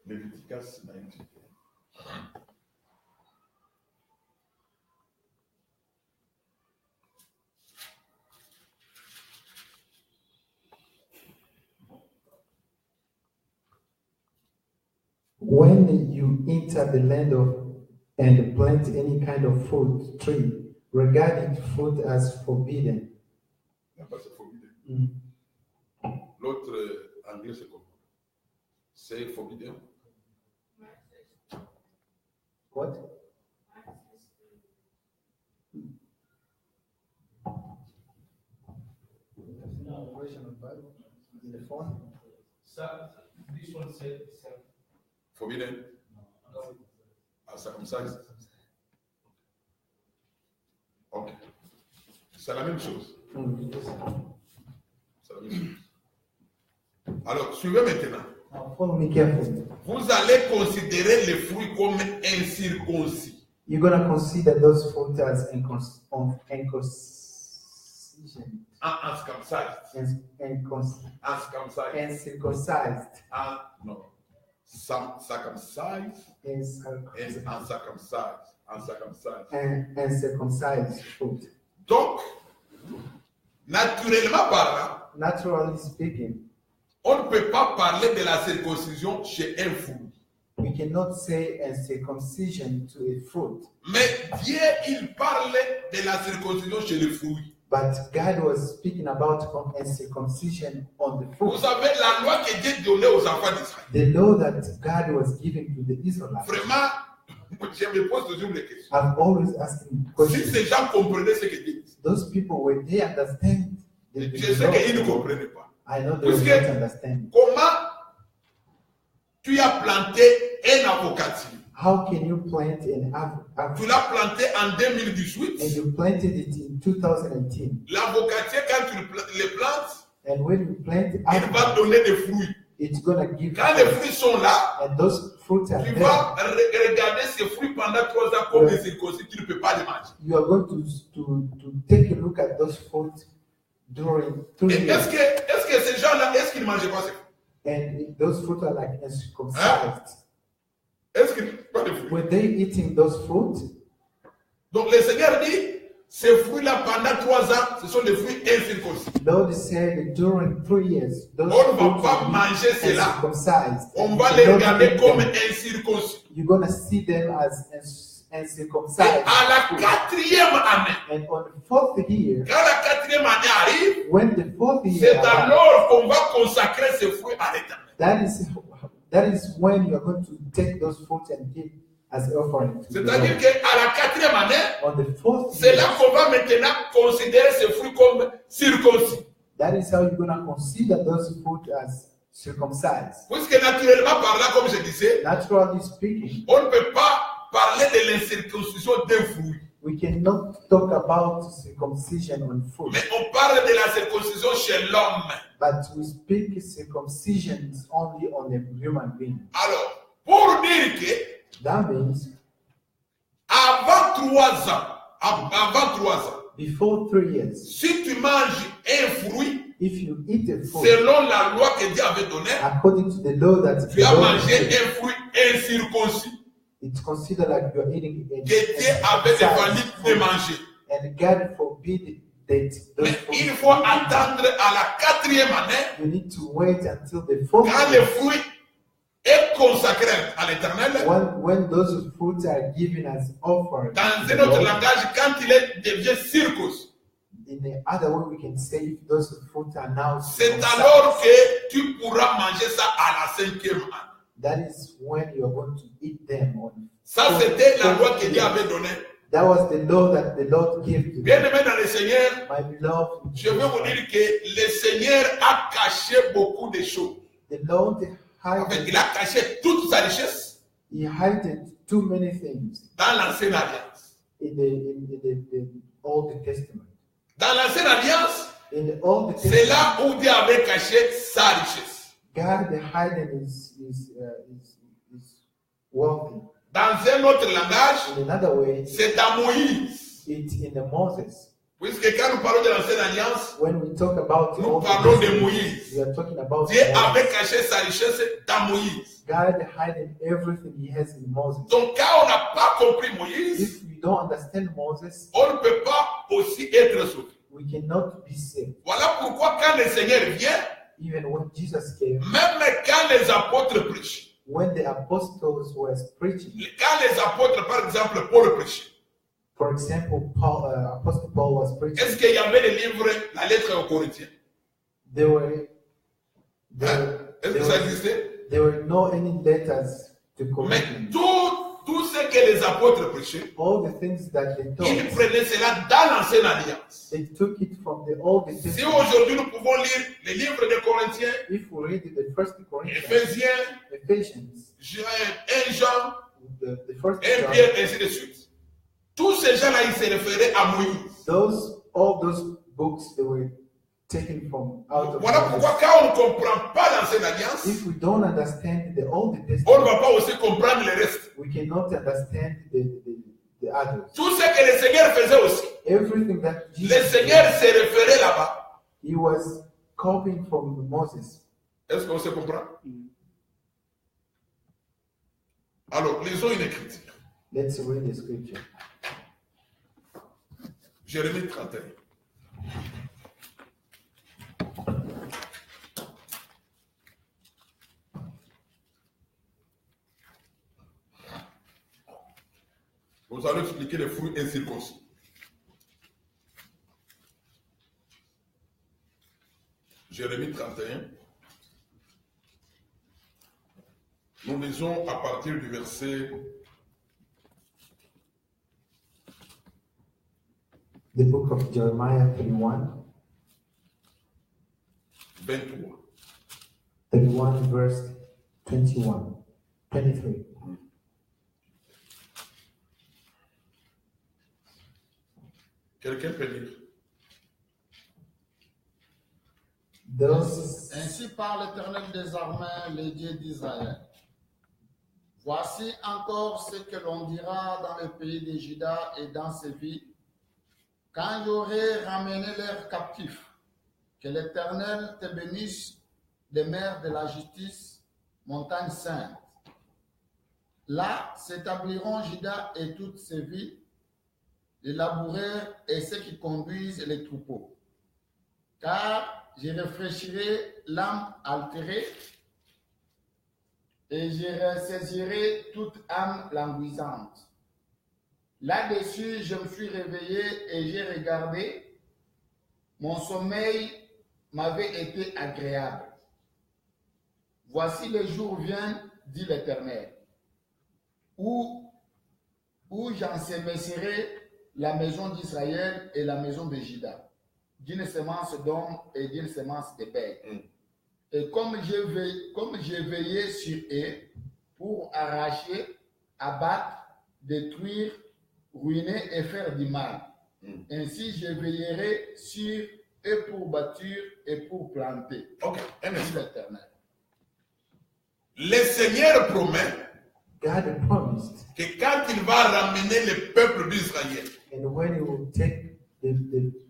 Leviticus 19. When you enter the land of and plant any kind of fruit tree, regard its fruit as forbidden. Là-bas, c'est forbidden. Mm. L'autre anglais, c'est comment? C'est forbidden. What? No version of Bible in the phone. This one said the same. Forbidden. Uncircumcised. Ok. C'est la même chose. C'est la même chose. Alors, suivez maintenant. Now follow me carefully. Vous allez considérer les fruits comme incirconcis. You're going to consider those fruit as uncircumcised. Uncircumcised. Uncircumcised. Uncircumcised. No. Circumcised and uncircumcised. Uncircumcised. And uncircumcised fruit. Donc, naturellement parlant, Naturally speaking, on ne peut pas parler de la circoncision chez un fruit. we cannot say uncircumcision to a fruit. Mais Dieu, il parlait de la circoncision chez le fruit. But God was speaking about uncircumcision on the fruit. Vous savez, la loi que Dieu donnait aux enfants d'Israël. The law that God was giving to the Israelites. Vraiment, je me pose toujours les questions. I'm always asking Si questions. ces gens comprenaient ce que Dieu dit, Those people, when they understand the je sais qu'ils ne law, comprenaient pas. I know they will Puisque- not understand. Comment tu as planté un avocatier? How can you plant an apple? Tu l'as planté en And 2018. you planted it in 2010. L'avocatier, quand tu le plantes, And when you plant il apple, va donner des fruits. it's gonna give Quand les fruit. fruits sont là, And those fruits are tu there. vas regarder ces fruits pendant 3 ans comme des circoncis, tu ne peux pas les manger. You are going to take a look at those fruits during 2 Et years. est-ce que ces gens-là, est-ce qu'ils ne mangeaient pas ces fruits? And those fruits are like uncircumcised. Est-ce qu'ils n'ont pas de fruits? Were they eating those fruits? Donc le Seigneur dit, ces fruits-là pendant 3 ans, ce sont des fruits incirconcis. Lord said during 3 years, those On ne va fruits pas will be manger cela. uncircumcised. On And va you les don't regarder eat comme them. incirconcis. You're gonna see them as Et uncircumcised. à la 4e année, And on the 4th year, quand la 4e année arrive, when the 4th year c'est arrives, alors qu'on va consacrer ces fruits à l'Éternel. that is when you're going to take those fruits and give as offering. To the C'est-à-dire Lord. qu'à la 4e année, On the 4th c'est year, là qu'on va maintenant considérer ces fruits comme circoncis. that is how you're gonna consider those fruits as circumcised. Puisque naturellement par là, comme je disais, Naturally speaking, on ne peut pas parler de l'incirconcision d'un fruit. we cannot talk about circumcision on fruit, Mais on parle de la circoncision chez l'homme. but we speak circumcision only on a human being. Alors, pour dire que That means avant 3 ans, before 3 years, si tu manges un fruit, if you eat a fruit selon la loi que Dieu avait donnée, according to the law that tu the as Lord mangé gave, un fruit incirconcis it's considered like you're eating a que Dieu avait défendu circumcised de fruit. manger. And God forbid that those Mais fruits il faut be eaten. attendre à la 4e année, You need to wait until the 4th quand year. le fruit est consacré à l'Éternel. When those fruits are given as offering, Dans to un the autre Lord. langage, quand il devient circoncis, In the other way, we can say if those fruits are now c'est circumcised, alors que tu pourras manger ça à la 5e année. that is when you are going to eat them. On Ça, c'était la loi que Dieu avait donnée. That was the law that the Lord gave to Bien them. aimé dans le Seigneur, My beloved, je veux vous dire que le Seigneur a caché beaucoup de choses. the Lord En fait, hid, il a caché toute sa richesse He hid too many things dans l'Ancienne Alliance. in the Old Testament. Dans l'Ancienne Alliance, In the Old c'est Testament, là où Dieu avait caché sa richesse. God hiding is wealthy. Dans un autre langage, In another way, c'est à Moïse. it's in the Moses. Puisque quand nous parlons de l'Ancienne Alliance, When we talk about the nous Old parlons de Testament, Moïse. we are talking about Dieu Moses. avait caché sa richesse dans Moïse. God hiding everything He has in Moses. Donc quand on n'a pas compris Moïse, If we don't understand Moses, on ne peut pas aussi être sauvé. we cannot be saved. Voilà pourquoi quand le Seigneur vient, Even when Jesus came, même quand les apôtres prêchent, when the apostles were preaching, quand les apôtres, par exemple, Paul prêchait, for example, Apostle Paul was preaching, est-ce qu'il y avait le livre, la lettre aux Corinthiens? there were Est-ce que ça existait? there were no any letters to Mais Corinthians. tout tout ce que les apôtres prêchaient, all the things that they ils taught, prenaient cela dans l'ancienne alliance. they took it from the Old Si Testament. aujourd'hui nous pouvons lire les livres des Corinthiens, If we read the First Corinthians, Éphésiens, Ephesians, 1 Jean, the First 1 John, Pierre, ainsi de suite. Tous ces gens-là, ils se référaient à Moïse. all those books they were taken from out of Voilà Moses. pourquoi quand on ne comprend pas l'ancienne alliance, If we don't understand the Old on ne Testament, va pas aussi comprendre le reste. we cannot understand the others. Tout ce que le Seigneur faisait aussi, Everything that le Jesus Seigneur did, se référait là-bas. he was copying from Moses. Est-ce qu'on se comprend? Alors, lisons une écriture. Let's read the scripture. Jérémie 31. Nous allons expliquer les fruits incirconcis. Jérémie 31. Nous lisons à partir du verset The book of Jeremiah 31, 23. 31 verse 21, 23. Quelqu'un peut lire? Those Ainsi parle l'Éternel des armées, le Dieu d'Israël. Voici encore ce que l'on dira dans le pays de Juda et dans ses villes, quand j'aurai ramené leurs captifs. Que l'Éternel te bénisse des mers de la justice, montagne sainte. Là s'établiront Juda et toutes ses villes, les laboureurs et ceux qui conduisent les troupeaux. Car je rafraîchirai l'âme altérée et je ressaisirai toute âme languissante. Là-dessus, je me suis réveillé et j'ai regardé. Mon sommeil m'avait été agréable. Voici les jours viennent, dit l'Éternel, où j'ensemencerai la maison d'Israël et la maison de Juda, d'une semence d'homme et d'une semence de bête. Et comme j'ai veillé sur eux pour arracher, abattre, détruire, ruiner et faire du mal, ainsi je veillerai sur eux pour bâtir et pour planter. Ok, un Dit instant. l'Éternel. Le Seigneur promet God promised, que quand il va ramener le peuple d'Israël, and when he will take the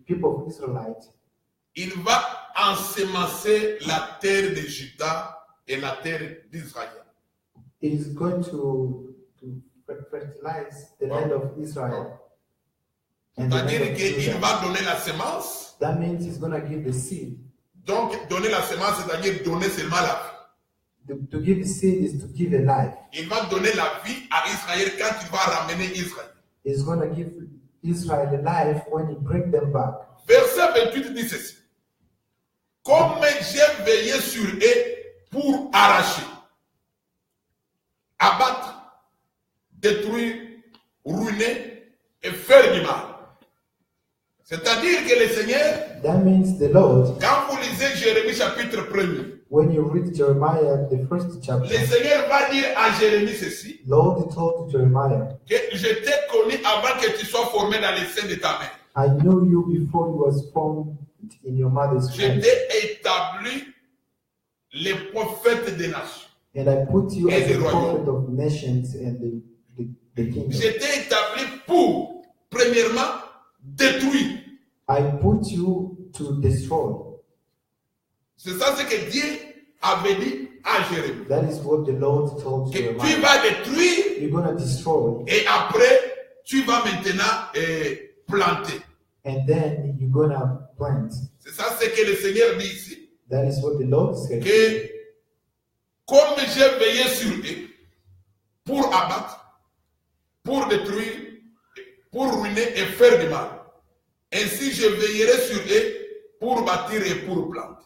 people of Israelites, il va ensemencer la terre de Juda et la terre d'Israël. he is going to fertilize the land of Israel. And the land C'est-à-dire of qu'il Judah. va donner la semence. That means he's going to give the seed. Donc, donner la semence, c'est-à-dire donner seulement la vie. To give the seed is to give a life. Il va donner la vie à Israël quand il va ramener Israël. He's going to give Israel a life when he brings them back. Verset 28 dit ceci. Comme j'ai veillé sur eux pour arracher, abattre, détruire, ruiner et faire du mal. C'est-à-dire que le Seigneur, That means the Lord, quand vous lisez Jérémie chapitre 1er, when you read Jeremiah, the first le chapter, Seigneur va dire à Jérémie ceci, Lord he told Jeremiah, que je t'ai connu avant que tu sois formé dans les seins de ta mère. I knew you before you was formed in your mother's Je womb, t'ai établi les prophètes des nations. and I put you Et as des a royaumes. prophet of nations and the kingdom. Je t'ai établi pour, premièrement, détruire. I put you to destroy. C'est ça ce que Dieu avait dit à Jérémie. That is what the Lord told Que tu Jeremiah. vas détruire You're going to destroy, et après, tu vas maintenant planter. and then you're going to plant. C'est ça ce que le Seigneur dit ici. That is what the Lord said. Que comme j'ai veillé sur eux pour abattre, pour détruire, pour ruiner et faire du mal, ainsi je veillerai sur eux pour bâtir et pour planter.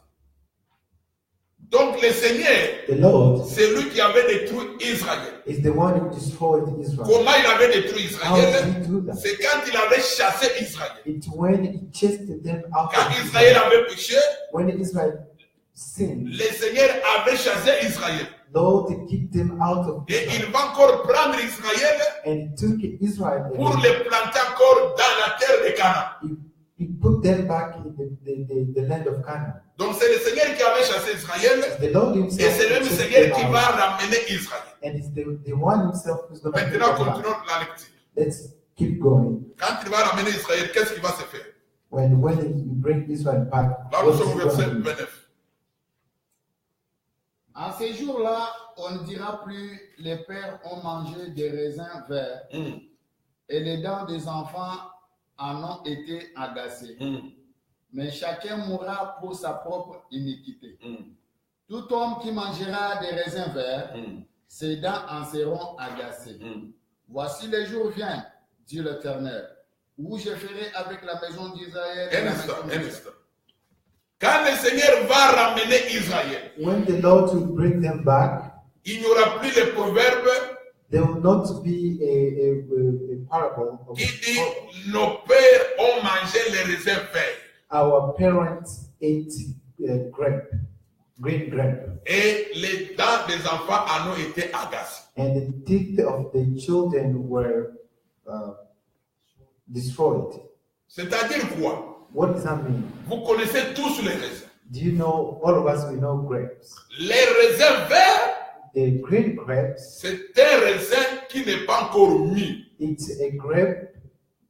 Donc le Seigneur, The Lord c'est lui qui avait détruit Israël. is the one who destroyed Israel. Comment il avait détruit How did Israël? he do that? C'est quand il avait chassé Israël. It's when he chased them out Quand of Israël Israel. avait péché, When Israel sinned, le Seigneur avait chassé Israël. Lord kicked them out of Et il Israel. va encore prendre Israël And he took Israel pour and les planter encore dans la terre de Canaan. he put them back in the land of Canaan. Donc c'est le Seigneur qui avait chassé Israël The Lord et himself c'est le même chased Seigneur them qui out. va ramener Israël. And it's the one himself who's going to bring Maintenant, them back. continuons la lecture. Let's keep going. Quand il va ramener Israël, qu'est-ce qui va se faire? When you bring Israel back, Là, what nous is sommes au verset going to 29. En ces jours-là, on ne dira plus les pères ont mangé des raisins verts et les dents des enfants en ont été agacées. Mais chacun mourra pour sa propre iniquité. Tout homme qui mangera des raisins verts, ses dents en seront agacées. Voici les jours viennent, dit l'Éternel, où je ferai avec la maison d'Israël. et la maison de Juda. Quand le Seigneur va ramener Israël, When the Lord will bring them back, il n'y aura plus le proverbe there will not be a parable of qui dit nos pères ont mangé les raisins verts our parents ate green grape, et les dents des enfants en ont été agacées. and the teeth of the children were destroyed. C'est-à-dire quoi? What does that mean? Vous connaissez tous les raisins. Do you know, all of us, we know grapes. Les raisins verts, The green grapes, c'est un raisin qui n'est pas encore mis. it's a grape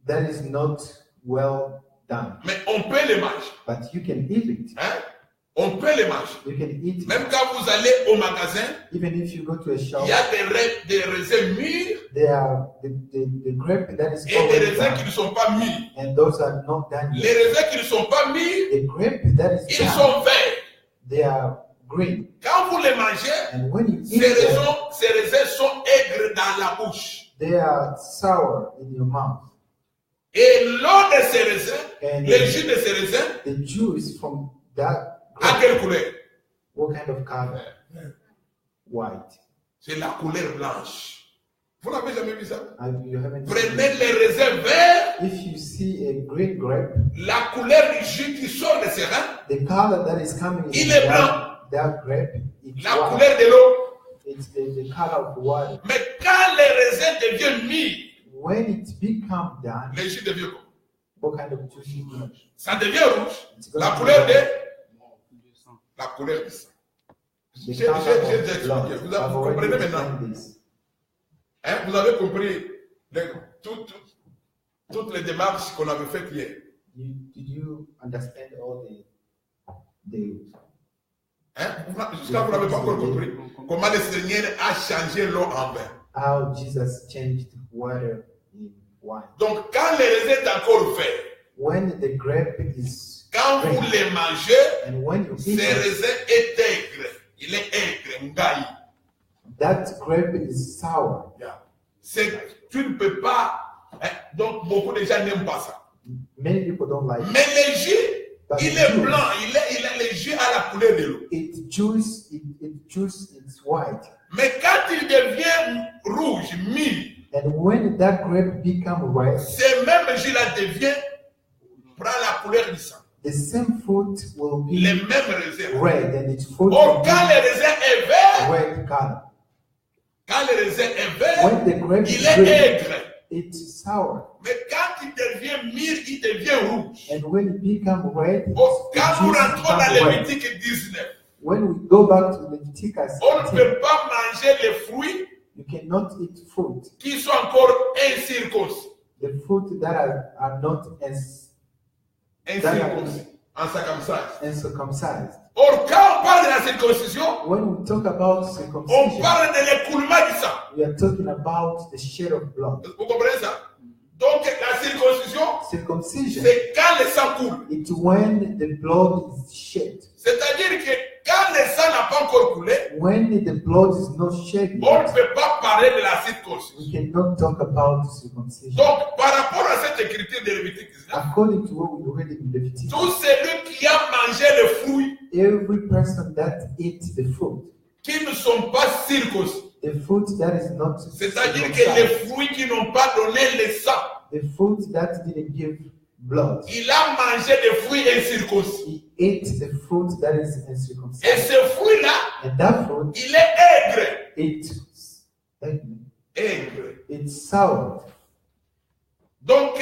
that is not well done, Mais on peut les manger. but you can eat it. Hein? On peut les manger. You can eat Même it. quand vous allez au magasin, Even if you go to a shop, il y a des raisins mûrs there are the grape that is et des already raisins qui done, ne sont pas mûrs. and those are not done Les yet. raisins qui ne sont pas mûrs, The grape that is ils done, sont verts. they are green. Quand vous les mangez, And when you ces eat them, raisins sont aigres dans la bouche. they are sour in your mouth. Et l'eau de ces raisins, And le jus de ces raisins, the juice from that à grape, quelle couleur? what kind of color? White. C'est la couleur blanche. Vous n'avez jamais vu ça? You haven't seen Prenez it. les raisins verts, If you see a green grape, la couleur du jus qui sort de ses reins, the color that is coming in Il est blanc. that grape, it's la white. couleur de l'eau. It's the color of water. Mais quand les raisins deviennent mûrs, When it become done, le jus devient quoi? what kind of juice is it? Ça devient rouge. La couleur de la couleur du sang. The J'ai color expliqué. of blood. Vous I've already comprenez maintenant? explained this. Hein, vous avez compris toutes les démarches qu'on avait faites hier. Did you understand all the Hein? Jusqu'à vous n'avez pas encore compris comment le Seigneur a changé l'eau en vin. how Jesus changed water in wine? Donc quand les raisins est encore verts, When the grape is quand vous green, les mangez, and when you ces eat it, raisins est aigre. Il est aigre, ngaï. that grape is sour. Tu ne peux pas. Hein, donc beaucoup de gens n'aiment pas ça. Many people don't like it. Mais le jus, But il the est juice, blanc. Le jus à la couleur de l'eau. It's white. Mais quand il devient rouge, mûr, And when that grape become red, ce même jus-là prend la couleur du sang. the same fruit will Les be mêmes raisins. red, and its fruit Or will quand be le raisin est vert, red color. quand le raisin est vert, When the grape il is est green, aigre. it's sour. Mais quand il devient mûr, il devient rouge. And when it become red, Oh, the quand nous juice rentrons dans become red. Lévitique 19, When we go back to Leviticus on ne 18, peut pas manger les fruits you cannot eat fruit. qui sont encore incirconcis. The fruit that are not Incirconcis. Uncircumcised. uncircumcised. Or, quand on parle de la circoncision, When we talk about on circumcision, parle de l'écoulement du sang. we are talking about the shed of blood. Vous comprenez ça? Donc, la circoncision, Circumcision, c'est quand le sang coule. it's when the blood is shed. C'est-à-dire que quand le sang n'a pas encore coulé, When the blood is not shed on ne yet, peut pas parler de la circoncision. we cannot talk about circumcision. Donc, par rapport à cette écriture de Lévitique 19, According to what we read in Leviticus, tout celui qui a mangé le fruit every person that eats the fruit, qui ne sont pas circoncis, the fruit that is not c'est-à-dire que les circumcised, fruits qui n'ont pas donné le sang, the fruit that didn't give blood, il a mangé des fruits incirconcis. he ate the fruit that is Et uncircumcised. ce fruit-là, And that fruit, il est aigre. Aigre. it's sour. Donc,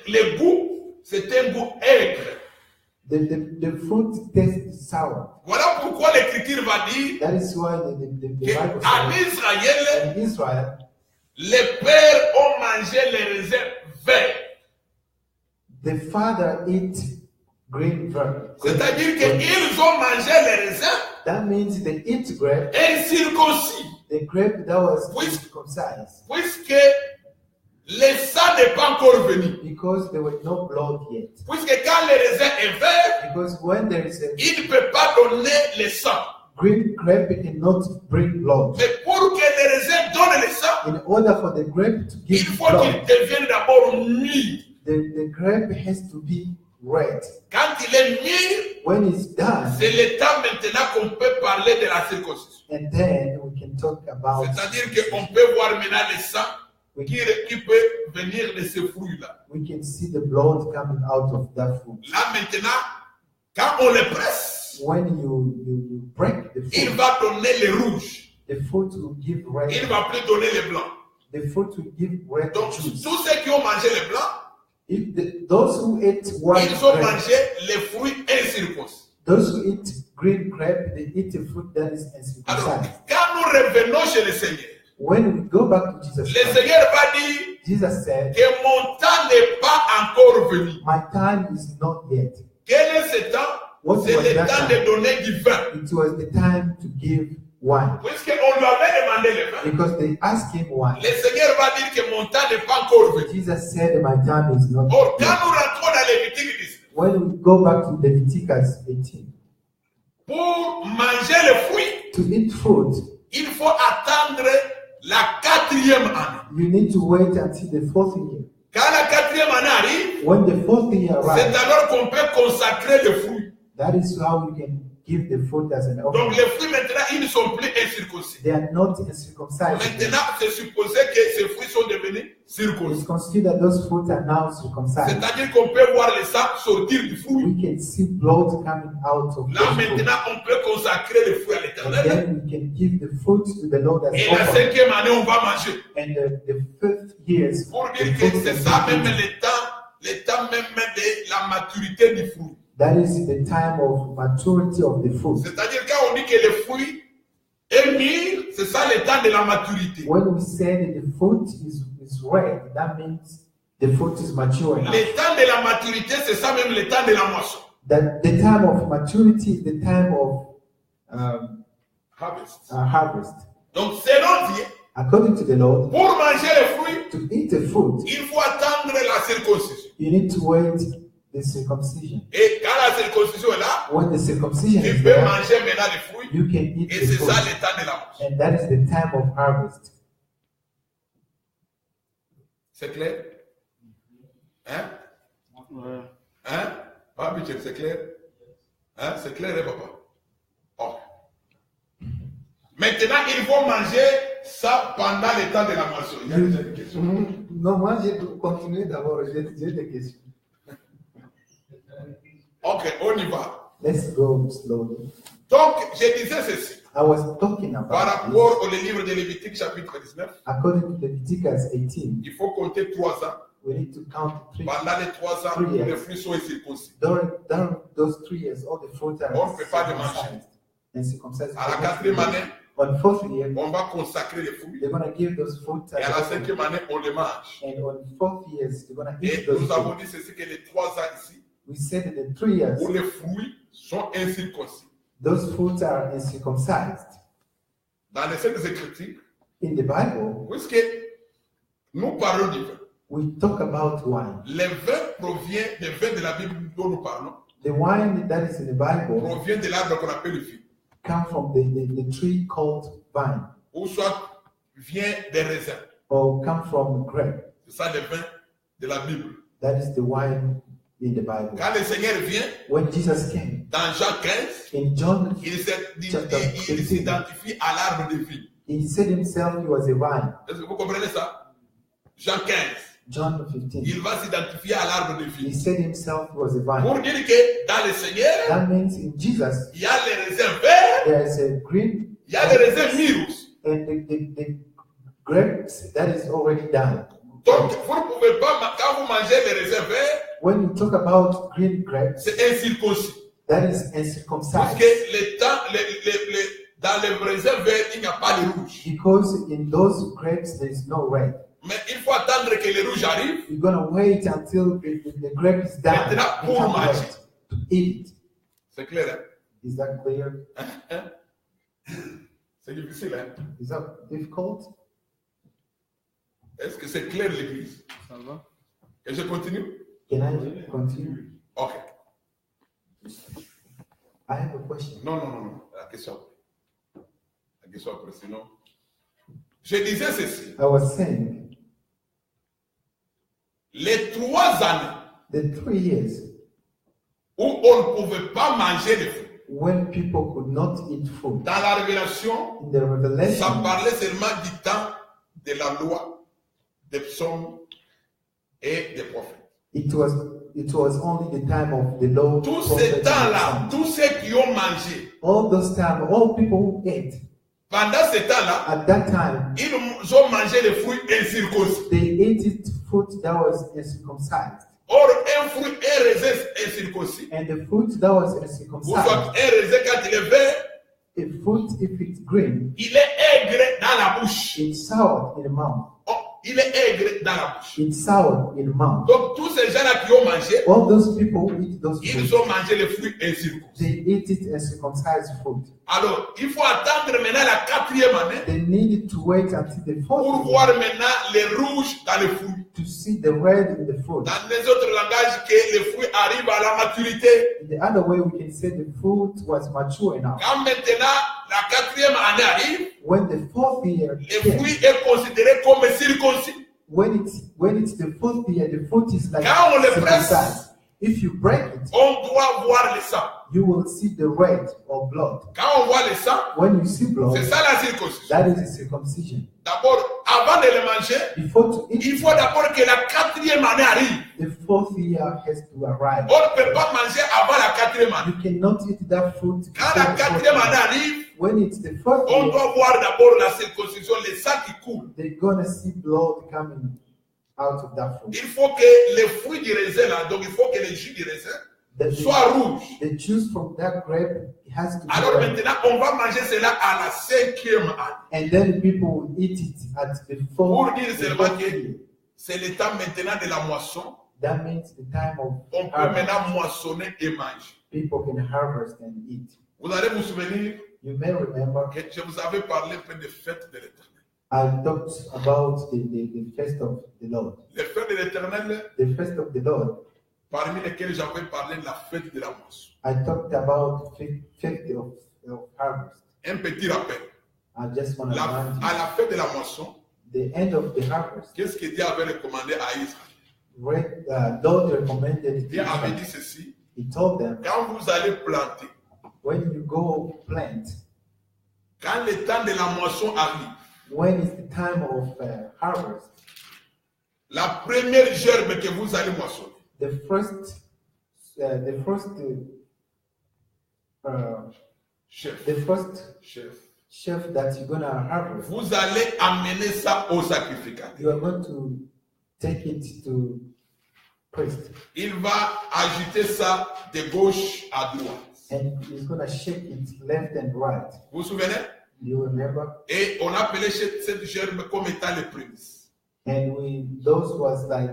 le goût, c'est un goût aigre. The fruit tastes sour. Voilà pourquoi l'Écriture va dire That is why the Bible qu'en says Israël, in Israel, les pères ont mangé les raisins verts. the father ate green grape. C'est-à-dire qu'ils ont mangé les raisins That means they eat grape, incirconcis. the grape that was Oui. circumcised, Puisque le sang n'est pas encore venu. because there was no blood yet. Puisque quand le raisin est vert, Because when there is a il ne peut pas donner le sang. green grape, it cannot bring blood. Mais pour que le raisin donne le sang, In order for the grape to il give faut qu'il blood, devienne d'abord mûr. the grape has to be red. Quand il est mûr, When it's done, c'est le temps maintenant qu'on peut parler de la circoncision. and then we can talk about. C'est-à-dire qu'on peut voir maintenant le sang qui peut venir de ce fruit-là. We can see the blood coming out of that fruit. Là maintenant, quand on le presse, When you break the il fruit, va donner le rouge. the fruit will give Il red. ne va plus donner le blanc. The fruit will give red Donc, juice. tous ceux qui ont mangé le blanc, If those who ate white ils ont grape, mangé les fruits incirconcis. those who eat green grape, they eat a fruit that is Alors, uncircumcised. quand nous revenons chez le Seigneur, When we go back to Jesus le Christ, Seigneur va dire Jesus said, que mon temps n'est pas encore venu. my time is not yet. Quel est ce temps? What C'est was le that temps time? de donner du vin. It was the time to give wine. Puisqu'on lui avait demandé le vin, Because they asked him wine. le Seigneur va dire que mon temps n'est pas encore venu. Jesus said, my time is not Or, quand yet. nous rentrons dans Lévitique 19, When we go back to Leviticus 18, pour manger le fruit, to eat fruit, il faut attendre la 4e année. you need to wait until the fourth year. Quand la 4e année arrive, When the fourth year c'est arrives, alors qu'on peut consacrer le fruit. that is how you can give the fruit as an Donc offering. les fruits maintenant, ils ne sont plus incirconcis. They are not circumcised. Maintenant, c'est supposé que ces fruits sont devenus It's circoncis. considered those fruits are now circumcised. C'est-à-dire qu'on peut voir le sang sortir du fruit. We can see blood coming out of Là those fruits. maintenant, on peut consacrer le fruit à And l'éternel. then we can give the fruit to the Lord as Et la offering. 5e année, on va manger. And the fifth years, Pour the dire que fruit c'est can ça be même eaten. le temps même de la maturité du fruit. That is the time of maturity of the fruit. C'est-à-dire quand on dit que le fruit est mûr, c'est ça le temps de la maturité. When we say that the fruit is red, that means the fruit is mature enough. Le temps de la maturité, c'est ça même le temps de la moisson. That the time of maturity is the time of Harvest. harvest. Donc selon Dieu, According to the Lord, pour manger le fruit, to eat a fruit, il faut attendre la circoncision. you need to wait the circumcision. Et quand la circoncision est là, When the circumcision tu is peux there, manger maintenant le fruit. you can eat Et the c'est ça fruit. le temps de la moisson. And that is the time of harvest. C'est clair? Hein? Hein? Pas Michel, c'est clair? Hein? C'est clair, hein, papa? Oh. Maintenant, il faut manger ça pendant le temps de la moisson. Il y a déjà des questions. Non, moi j'ai continué d'abord, j'ai des questions. Ok, on y va. Let's go slowly. Donc, je disais ceci. I was talking Par about this. rapport au livre de Lévitique, chapitre 19, According to Leviticus 18, il faut compter 3 ans. we need to count 3. Pendant les 3 ans, 3 years. les fruits sont circoncis. During those 3 years, all the fruit are On ne peut pas les circumcised. And circumcised. À la 4e année, On 4th year, on va consacrer les fruits. they're going to give those fruit Et à la as 5e année, on les mange. and on 4th years, they're going to Et eat those nous avons fruit. dit ceci que les 3 ans ici, We said that the 3 years, où les fruits sont incirconcis. those fruits are uncircumcised. Dans les Saintes Écritures, In the Bible, puisque nous parlons du vin, we talk about wine. le vin provient des vins de la Bible dont nous parlons, The wine that is in the Bible provient de l'arbre qu'on appelle le fig, come from the tree called vine, ou soit vient des raisins. or come from grape. C'est ça le vin de la Bible. That is the wine in the Bible. Quand le Seigneur vient, When Jesus came, dans Jean 15, In John, il s'identifie à l'arbre de vie. he said himself he was a vine. Est-ce que vous comprenez ça? Jean 15, John 15. il va s'identifier à l'arbre de He vie. said himself he was a vine. Pour dire que dans le Seigneur, That means in Jesus, il y a les raisins verts, there is a green il y a les raisins mûrs. and the grapes that is already done. Donc, vous ne pouvez pas, quand vous mangez les raisins verts, When you talk about green grapes, c'est incirconcis. that is Parce uncircumcised. que dans les raisins verts, il n'y a pas de rouge. Because in those grapes there is no red. Mais il faut attendre que les rouges arrivent. You're gonna wait until the grape is done Maintenant, pour become manger. red to eat it. C'est clair, hein? Is that clear? C'est difficile, hein? Is that difficult? Est-ce que c'est clair, l'église? Ça va? Et je continue? Can I continue? Ok. I have a question. Non. La question après. La question après, sinon. Je disais ceci. I was saying Les 3 années the 3 years où on ne pouvait pas manger les fruits. when people could not eat food. Dans la révélation, In the ça Revelation, parlait seulement du temps de la loi, des psaumes et des prophètes. it was only the time of the law. Tous prophets, ces and temps-là, the Psalms. tous ceux qui ont mangé, All those time, all people who ate pendant ce temps-là, at that time, ils ont mangé les fruits incirconcis. they ate it fruit that was uncircumcised. Or, un fruit, un raisin incirconcis, And the fruit that was ou soit uncircumcised, un raisin quand il est vert, a fruit, if it's green, il est aigre dans la bouche. it's sour in the mouth. Oh, il est aigre dans la bouche. It's sour in the mouth. Donc, tous ces gens-là qui ont mangé, All those people who eat those ils fruits, ont mangé les fruits incirconcis. they eat it as circumcised fruit. Alors, il faut attendre maintenant la 4e année They needed to wait until the pour fourth voir year maintenant les rouges dans les fruits. to see the red in the fruit. Dans les autres langages, que les fruits arrivent à la maturité. In the other way, we can say the fruit was mature enough. Quand maintenant la 4e année arrive, When the fourth year le came, fruit est considéré comme circoncis. when it's the fourth year, the fruit is like Quand on le presse, circumcised. If you break it, on doit voir le sang. you will see the red or blood. Quand on voit le sang, When you see blood, c'est ça la circoncision. that is a circumcision. D'abord, avant de le manger, Before to eat, il faut d'abord que la 4e année arrive. the fourth year has to arrive. On ne peut pas manger avant la 4e année. You cannot eat that fruit. Quand before la the fourth 4e année year. arrive, When it's the fourth on year, doit voir d'abord la circoncision, le sang qui coule. they're gonna see blood coming out of that fruit. Il faut que les fruits du raisin, là, donc il faut que les jus du raisin The, soient rouges. the juice from that grape has to be Alors red. maintenant, on va manger cela à la 5e année. And then people will eat it at the Pour fourth, dire the seulement fourth que year. c'est le temps maintenant de la moisson. That means the time of On peut harvest. maintenant moissonner et manger. People can harvest and eat. Vous allez vous souvenir You may remember que je vous avais parlé peu des fêtes de l'Éternel. I talked about the feast of the Lord. Les fêtes de l'Éternel, The feast of the Lord, parmi lesquelles j'avais parlé de la fête de la moisson. I talked about feast of harvest. Un petit rappel. I just want to remind À you, la fête de la moisson, the end of the harvest, qu'est-ce que Dieu avait recommandé à Israël? Lord recommended Dieu avait dit Israel. ceci. He told them, Quand vous allez planter, when you go plant, quand le temps de la moisson arrive, when is the time of harvest, la première gerbe que vous allez moissonner, the first chef, chef that you're gonna harvest, vous allez amener ça au sacrificateur. you are going to take it to priest, Il va agiter ça de gauche à droite. and he's gonna shake it left and right. Vous vous souvenez? Do you remember? Et on appelait cette gerbe comme étant les prémices. And those was like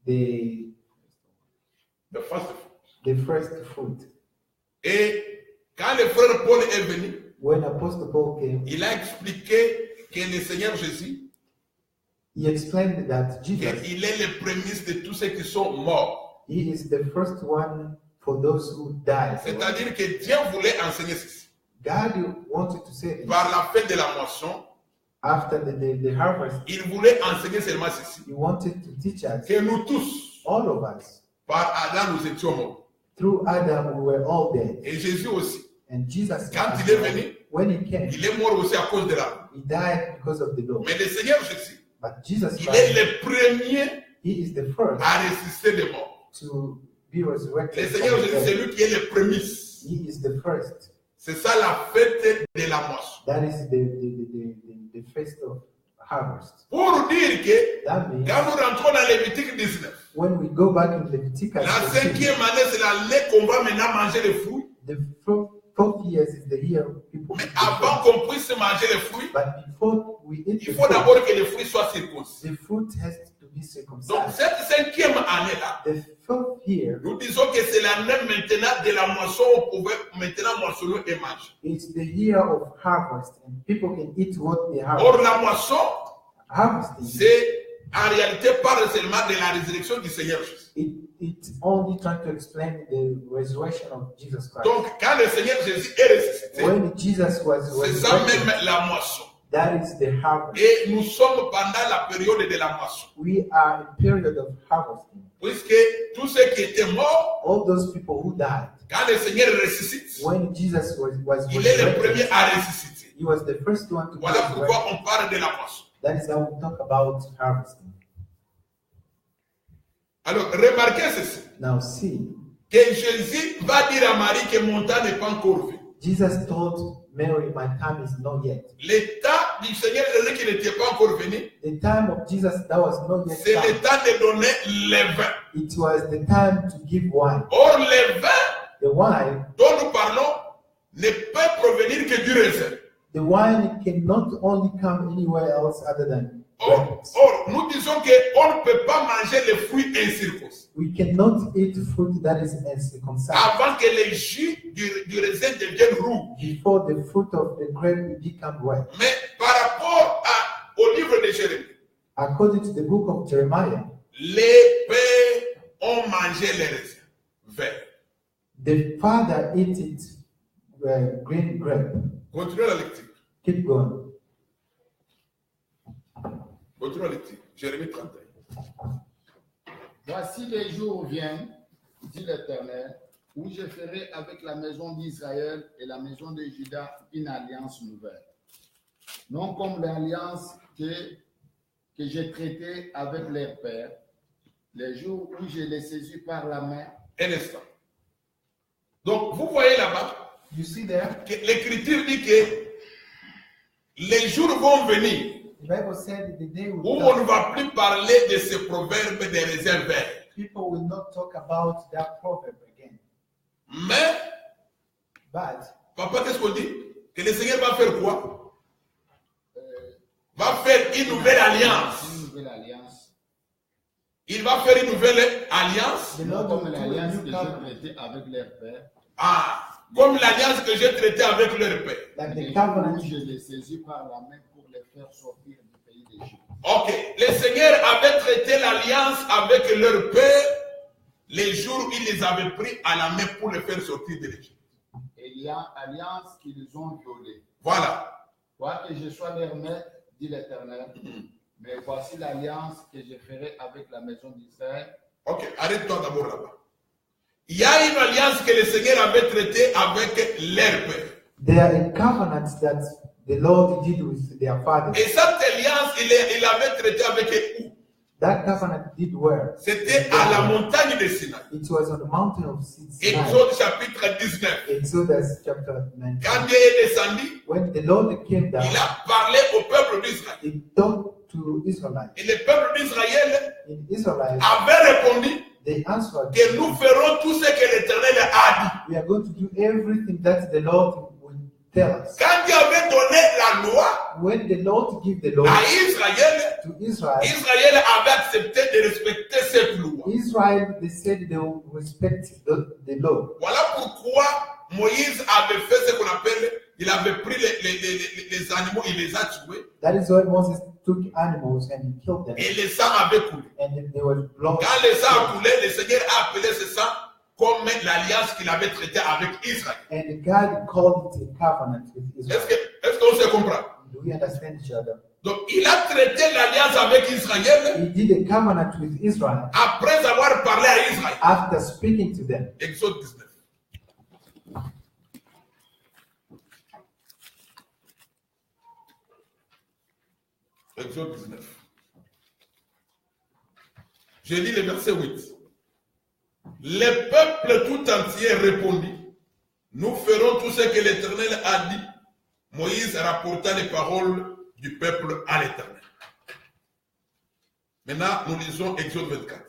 the first fruit. Et quand le frère Paul est venu, When Apostle Paul came, il a expliqué que le Seigneur Jésus, he explained that Jesus, qu'il est les prémices de tous ceux qui sont morts. he is the first one for those who die. C'est-à-dire que Dieu voulait enseigner ceci. God wanted to say this. Par la fête de la moisson, After the harvest, il voulait enseigner seulement ceci. he wanted to teach us, Que nous tous, all of us, par Adam, nous étions morts. Through Adam, we were all dead. Et Jésus aussi. And Jesus, Quand il est venu, when he came, il est mort aussi à cause de la. he died because of the law. Mais le Seigneur Jésus, But Jesus il est Christ, le premier he is the first à ressusciter des morts. to be resurrected. Le from Seigneur the Jésus, dead. c'est lui qui est le prémisse. He is the first. C'est ça la fête de la moisson. That is the feast of harvest. Pour dire que That means quand nous rentrons dans Lévitique 19, when we go back in Leviticus, la 15, cinquième année, c'est l'année qu'on va maintenant manger les fruits. the fourth year is the year people Mais eat the avant fruit. qu'on puisse manger les fruits, But before we eat il the faut fruit, d'abord que les fruits soient circoncis. the fruit has to be Donc circumcised. cette cinquième année-là, The fourth year nous disons que c'est l'année maintenant de la moisson, on pouvait maintenant moissonner et manger. is the year of harvest, and people can eat what they Or harvest. la moisson, Harvesting, c'est en réalité parle seulement de la résurrection du Seigneur Jésus. it's only trying to explain the resurrection of Jesus Christ. Donc quand le Seigneur Jésus est ressuscité, When Jesus was c'est ça resurrected, même la moisson. that is the harvest. Et nous sommes pendant la période de la moisson. We are in a period of harvesting. Puisque tous ceux qui étaient morts, All those people who died, quand le Seigneur ressuscite, when Jesus was il est le premier resurrected, à ressusciter. he was the first one to be Voilà resurrected. pourquoi on parle de la moisson. That is how we talk about harvesting. Alors, remarquez ceci, Now see, que Jésus va dire à Marie que mon temps n'est pas encore venu. Jesus told Mary, my time is not yet. L'état du Seigneur Jésus qui n'était pas encore venu, The time of Jesus that was not yet c'est le come. temps de donner le vin. It was the time to give wine. Or, le vin The wine, dont nous parlons ne peut provenir que du raisin. the wine cannot only come anywhere else other than Or, grapes. nous disons qu'on ne peut pas manger les fruits incirconcis We cannot eat fruit that is uncircumcised avant que les jus du raisin deviennent roux. before the fruit of the grape become red. Mais par rapport au livre de Jérémie, According to the book of Jeremiah, les pères ont mangé les raisins verts. the father ate it green grape. Continuez la lecture. Keep going. Continuez la lecture. Jérémie 31. Voici les jours viennent, dit l'Éternel, où je ferai avec la maison d'Israël et la maison de Juda une alliance nouvelle. Non comme l'alliance que j'ai traitée avec leurs pères, les jours où je les saisis par la main. Un instant. Donc, vous voyez là-bas You see there, que l'Écriture dit que les jours vont venir the Bible said the day will où on come, ne va plus parler de ce proverbe des raisins verts. people will not talk about that proverb again. Mais, But papa, qu'est-ce qu'on dit? Que le Seigneur va faire quoi? Va faire une nouvelle alliance. Une nouvelle alliance. Il va faire une nouvelle alliance. the Non Lord comme will do a l'alliance new que j'ai covenant, traitée avec leurs pères, Ah, comme l'alliance que j'ai traitée avec leur père. like les the jours covenant. où je les saisis par la main pour les faire sortir du pays d'Égypte. Ok, le Seigneur avait traité l'alliance avec leur père les jours où il les avait pris à la main pour les faire sortir de l'Égypte. Et il y a alliance qu'ils ont violée. Voilà. Quoique je sois leur maître, dit l'Éternel, mais voici l'alliance que je ferai avec la maison d'Israël. Ok, arrête-toi d'abord là-bas. Il y a une alliance que le Seigneur avait traitée avec leur père. There are a covenant that the Lord did with their father. Et cette alliance, il avait traité avec où? That covenant did where? C'était à la montagne de Sinaï. It was on the mountain of Sinai. Exode chapitre 19. Exodus chapter 19. Quand Dieu est descendu, When the Lord came down, il a parlé au peuple d'Israël. he talked to Israelites. Et le peuple d'Israël In Israelites, avait répondu they answered, que nous ferons tout ce que l'Éternel a dit. we are going to do everything that the Lord will tell us. Quand Dieu avait donné la loi When the Lord gave the law à Israël, to Israel, Israël avait accepté de respecter cette loi. Israel, they said they will respect the law. Voilà pourquoi Moïse avait fait ce qu'on appelle, il avait pris les animaux, il les a tués That is why Moses took animals and he killed them. et le sang avait coulé. And then there was blood. Quand le sang a coulé, le Seigneur a appelé ce sang comme l'alliance qu'il avait traitée avec Israël. And God called it a covenant with Israel. Est-ce qu'on se comprend? Do we understand each other? Donc, il a traité l'alliance avec Israël He did a covenant with Israel après avoir parlé à Israël. after speaking to them. Exode 19. Exode 19. Je lis le verset 8. Le peuple tout entier répondit, nous ferons tout ce que l'Éternel a dit. Moïse rapporta les paroles du peuple à l'Éternel. Maintenant, nous lisons Exode 24.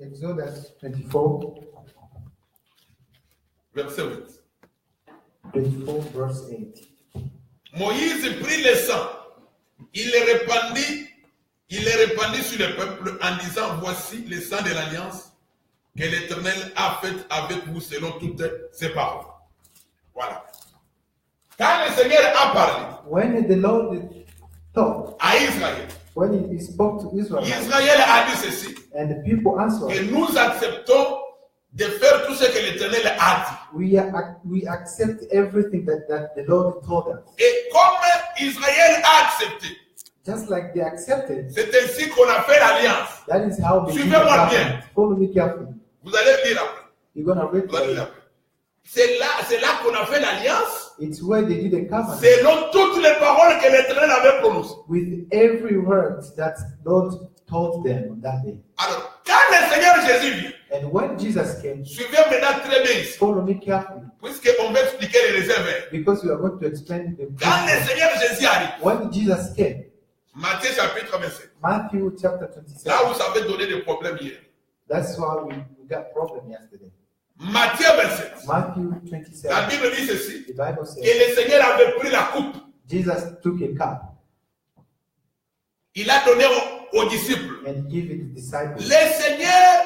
Exodus 24, Verset 8. 24, verse 8. Moïse prit le sang, il le répandit sur le peuple en disant, voici le sang de l'alliance que l'Éternel a fait avec vous selon toutes ses paroles. Voilà. Quand le Seigneur a parlé When the Lord talked, à Israël, when he spoke to Israel, Israël a dit ceci, and the people que answered, nous acceptons de faire tout ce que l'Éternel a dit. we accept everything that the Lord told us. Et comme Israël a accepté, Just like they accepted, c'est ainsi qu'on a fait l'alliance. that is how they did the Suivez-moi covenant. Follow me carefully. Vous allez lire après. You're going to read Vous allez lire it. après. C'est là qu'on a fait l'alliance It's where they did the covenant selon toutes les paroles que l'Éternel avait prononcées. with every word that Lord told them on that day. Alors, quand le Seigneur Jésus vient, And when Jesus came, suivez maintenant très bien ici, follow me carefully, puisqu'on va expliquer les réserves. because we are going to explain the Quand le Seigneur Jésus arrive, when Jesus came. Matthieu chapitre 27, Matthew chapter là 27. où ça avait donné des problèmes hier. That's why we got problem yesterday. Matthieu 27, Matthew la 27. Bible dit ceci, The Bible que says le Seigneur avait pris la coupe, Jesus took a cup il a donné aux disciples. and gave it to the disciples. Le Seigneur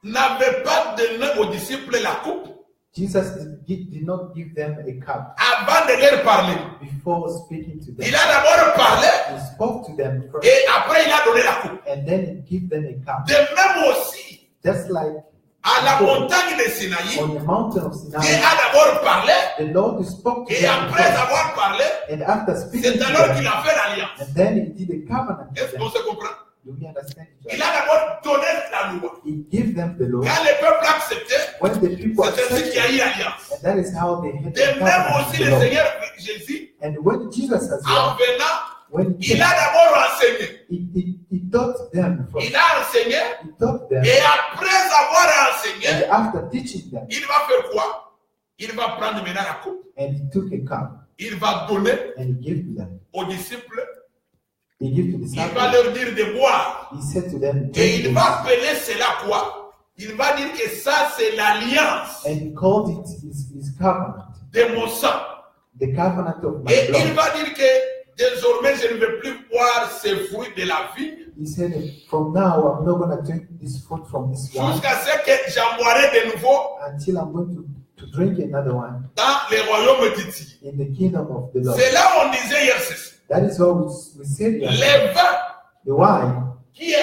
n'avait pas donné aux disciples la coupe Jesus did not give them a cup avant de leur parler. before speaking to them. Il a d'abord parlé He spoke to them first et après il a donné la coupe. and then he gave them a cup. De même aussi, Just like à la montagne de Sinaï, on the mountain of Dieu Sinai, a d'abord parlé the Lord spoke to et them après first. avoir parlé, And after speaking c'est to alors qu'il them, a fait l'alliance. and then he did a covenant with Est-ce qu'on them. se comprend? Do we understand each Il other? a d'abord donné la loi. He gave them the law. Quand le peuple a accepté, When the people c'est ainsi qu'il y a accepted, eu l'alliance. and that is how they had De the même covenant aussi with le the law. Seigneur Jésus, And when Jesus as en well, venant, when he il came, a d'abord enseigné. he taught them first. Il a enseigné He taught them, et après avoir and enseigné, after teaching them, il va faire quoi? Il va prendre maintenant la coupe. and he took a cup Il va donner and he gave to them. aux disciples. He gave to the Il va disciples. leur dire de boire. He said to them, Et "Drink il this." va appeler cela quoi? Il va dire que ça c'est l'alliance And he called it his covenant, de mon sang. the covenant of my Et il blood. va dire que désormais je ne vais plus boire ces fruits de la vigne He said, "From now, I'm not going to drink this fruit from this one jusqu'à ce que j'en boirai de nouveau until I'm going to drink another one dans le royaume de Dieu. in the kingdom of the Lord." C'est là où on disait hier ceci. That is what we said. Le vin The wine, qui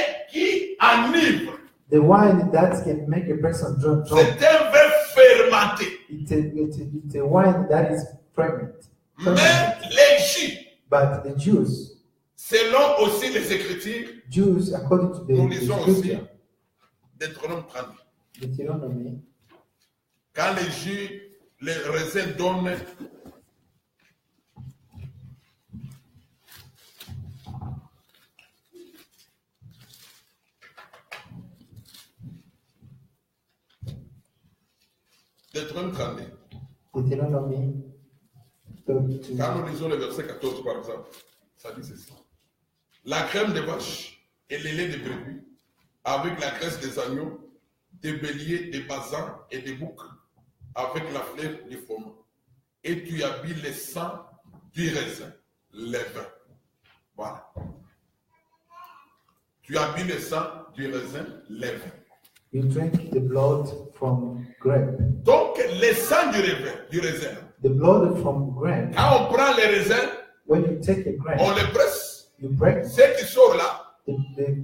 enivre, the wine that can make a person drunk. c'est un vin fermenté. It's a wine that is fermented. Mais les jus, But the selon aussi les Écritures, Jews, according to nous the lisons aussi scripture, Deutéronome 30. Deuteronomy, Quand les jus, les raisins donnent Deutéronome 30. Deuteronomy 32. Quand nous lisons le verset 14 par exemple, ça dit ceci. La crème de vache et le lait de brebis, avec la graisse des agneaux, des béliers, des basins et des boucs, avec la fleur du froment. Et tu habilles le sang du raisin, les vins. Voilà. Tu habilles le sang du raisin, les vins. You drink the blood from grape. Donc, le sang du raisin, The blood from grape, quand on prend les raisins, when you take a grape, on les presse. you break Ce qui sort là, the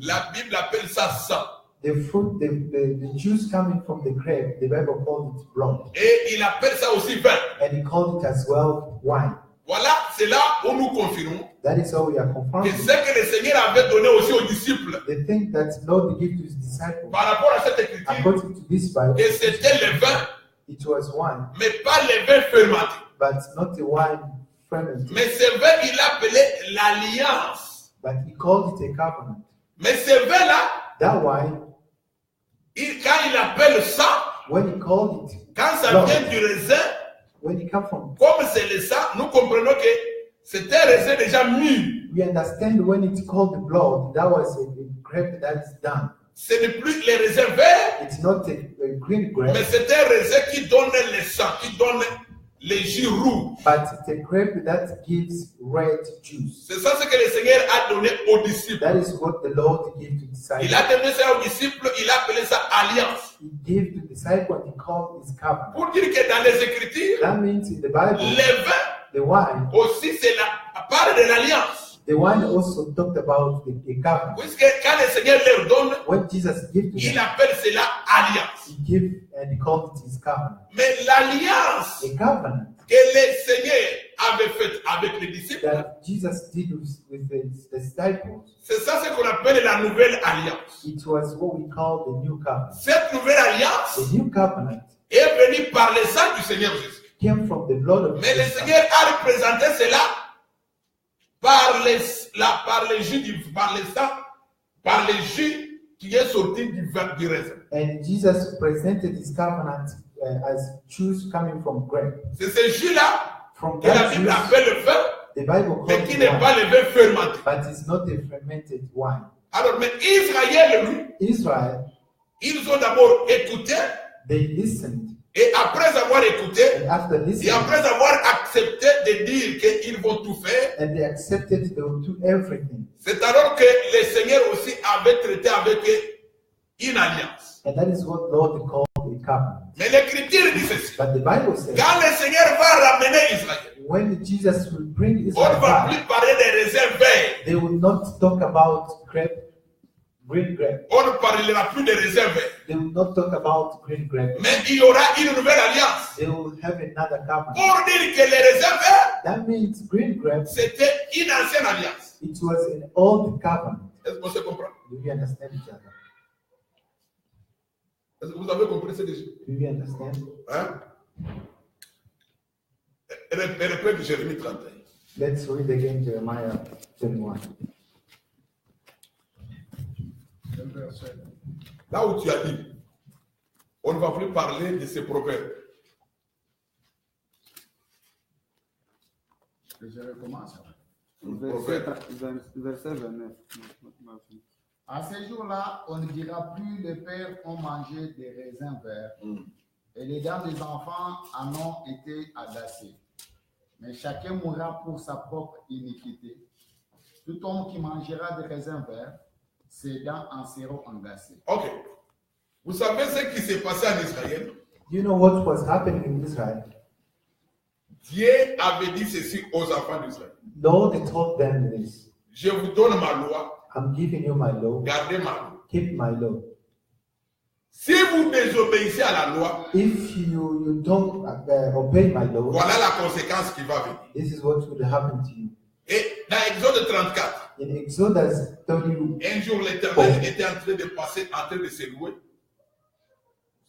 la Bible appelle ça sang. fruit, the juice coming from the grape, the Bible called it blood. Et il appelle ça aussi vin. And he called it as well wine. Voilà, c'est là où nous confirmons That is how we are que confronted. ce que le Seigneur avait donné aussi aux disciples The thing that Lord gave to his disciples, par rapport à cette écriture, according to this Bible, que c'était le vin, it was wine, mais pas le vin fermenté. but not the wine fermented. Mais ce vin, il appelait l'alliance. But he called it a covenant. Mais ce vin-là, That wine, quand il appelle ça, when he called it, quand ça Lord, vient du raisin, when it comes from, comme c'est le sang, nous comprenons que c'était un raisin déjà mûr. we understand when it's called the blood, that was a grape that is done. Ce n'est plus le raisin vert, It's not a green grape, mais c'est un raisin qui donne le sang, qui donne les jus roux. but it's a grape that gives red juice. C'est ça ce que le Seigneur a donné aux disciples. That is what the Lord gave to Il disciples. a donné ça aux disciples, il a appelé ça alliance. He gave to disciples and he called his covenant. Pour dire que dans les Écritures, That means in the Bible, le vin the wine, aussi c'est la part de l'alliance. the wine also talked about the covenant. Puisque quand le Seigneur leur donne, When Jesus gave to il them, appelle cela alliance. he gave and he called it his covenant. Mais l'alliance A covenant que le Seigneur avait faite avec les disciples, that Jesus did with his disciples, c'est ça ce qu'on appelle la nouvelle alliance. it was what we call the new covenant. Cette nouvelle alliance The new covenant est venue par le sang du Seigneur Jésus. came from the blood of Mais le Jesus. Seigneur a représenté cela par les jus par le sang, par les jus qui est sorti du raisin. And Jesus presented his covenant as juice coming from grape. C'est ce jus-là From que la that Bible juice, appelle le vin, the Bible mais calls qui it n'est wine, pas le vin fermenté. but it's not a fermented wine. Alors, mais Israël, lui, Israel, ils ont d'abord écouté, they listened, et après avoir écouté, and after et listening, après avoir accepté de dire qu'ils vont tout faire, and they accepted, they would do everything. c'est alors que le Seigneur aussi avait traité avec eux une alliance. And that is what Lord called a covenant. Mais l'Écriture dit ceci. But the Bible says, Quand le Seigneur va ramener Israël, when Jesus will bring on ne Israel va plus back, parler des raisins verts. they will not talk about grape, green grape. On ne parlera plus des raisins verts. They will not talk about green grape. Mais il y aura une nouvelle alliance. They will have another covenant. Pour dire que les raisins verts, That means green grape, c'était une ancienne alliance. it was an old covenant. Est-ce qu'on se comprend? Do you understand each other? Est-ce que vous avez compris ce que je dis? Do you understand? Hein? Répète Jérémie 31. Let's read again Jeremiah 21. Là où tu as dit, on ne va plus parler de ces proverbes. Je recommence. Verset 29. À ces jours-là, on ne dira plus les pères ont mangé des raisins verts et les dents des enfants en ont été agacées. Mais chacun mourra pour sa propre iniquité. Tout homme qui mangera des raisins verts, ses dents en seront agacées. Ok. Vous savez ce qui s'est passé en Israël? Do you know what was happening in Israel? Dieu avait dit ceci aux enfants d'Israël. Lord told them this. Je vous donne ma loi, I'm giving you my law. gardez ma loi. Keep my law. Si vous désobéissez à la loi, If you don't obey my law, voilà la conséquence qui va venir. this is what will happen to you. Et dans Exode 34, In Exodus 32, un jour l'Éternel était en train de passer, en train de se louer.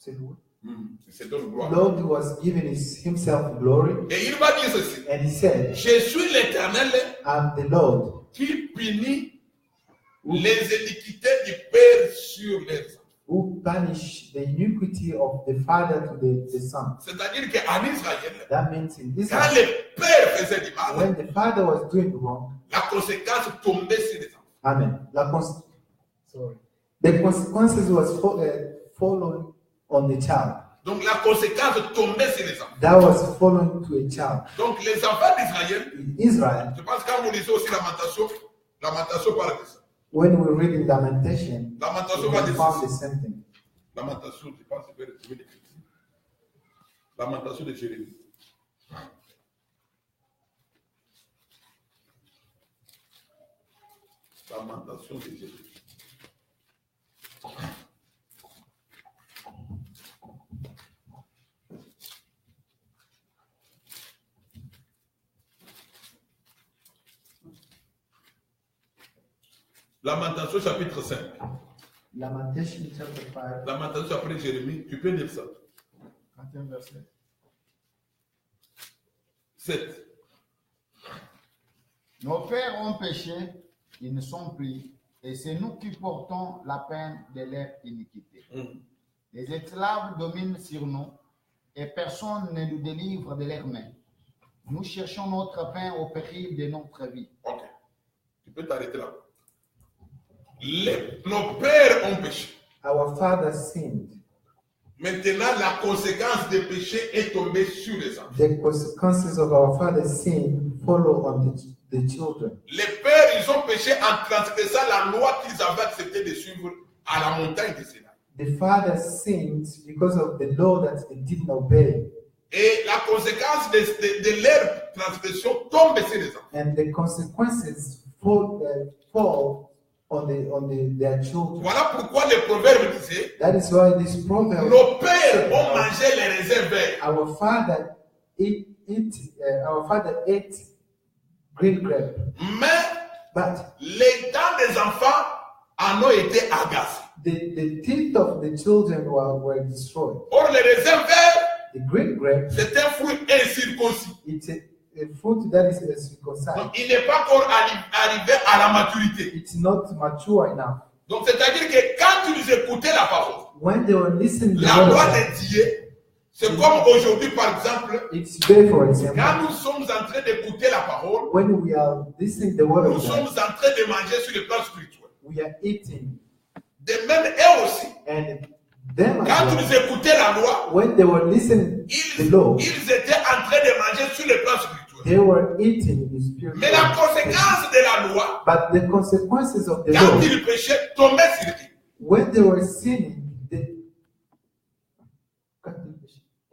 Il se donne gloire. Lord was giving himself glory, Et il va dire ceci. and he said, Je suis l'Éternel I'm the Lord qui punit les iniquités du Père sur les enfants. who punish the iniquity of the father to the son. C'est-à-dire qu'en Israël, That means in quand Israel, le Père faisait du mal, when the father was doing wrong, la conséquence tombait sur les enfants. amen. The consequences was following on the child. Donc la conséquence tombait sur les enfants. That was following to a child. Donc les enfants d'Israël, In Israel, je pense que quand vous lisez aussi Lamentation parle de ça. when we read in Lamentation, Lamentation we va dire found the ceci. same thing. Lamentation, je pense que je vais retrouver l'écriture. Lamentation de Jérémie. Lamentation de Jérémie. Lamentation chapitre 5. Lamentation chapter 5. Lamentation après Jérémie. Tu peux lire ça. 31 verset. 7. Nos pères ont péché, ils ne sont plus, et c'est nous qui portons la peine de leur iniquité. Les esclaves dominent sur nous, et personne ne nous délivre de leurs mains. Nous cherchons notre pain au péril de notre vie. Ok. Tu peux t'arrêter là. Nos pères ont péché. Our father sinned. Maintenant, la conséquence des péchés est tombée sur les enfants. The consequences of our father's sin follow on the children. Les pères, ils ont péché en transgressant la loi qu'ils avaient accepté de suivre à la montagne de Sinaï. The father sinned because of the law that they didn't obey. Et la conséquence de leur transgression tombe sur les enfants. And the consequences fall on their children. Voilà pourquoi le proverbe disait, That is why this proverb nos pères ont mangé les raisins verts. our father ate green grape, Mais but les dents des enfants en ont été agacées. the teeth of the children were destroyed. Or, les raisins verts, The green grape, c'est un fruit incirconcis. it's a fruit that is circumcised. Donc, il n'est pas encore arrivé à la maturité. It's not mature enough. Donc, c'est-à-dire que quand tu nous écoutais la parole, When they were listening to the la word loi of God, de Dieu, c'est comme aujourd'hui, par exemple, it's today, for example, quand nous sommes en train d'écouter la parole, when we are listening to the word nous of sommes God, en train de manger sur le plan spirituel. we are eating. De même, eux aussi, And them quand tu as nous well, écoutais la loi, when they were listening to the law, ils étaient en train de manger sur le plan spirituel. they were eating in the spirit. Mais la conséquence de la loi, But the consequences of the quand law, ils péchaient, tombait sur eux. when they were sinning,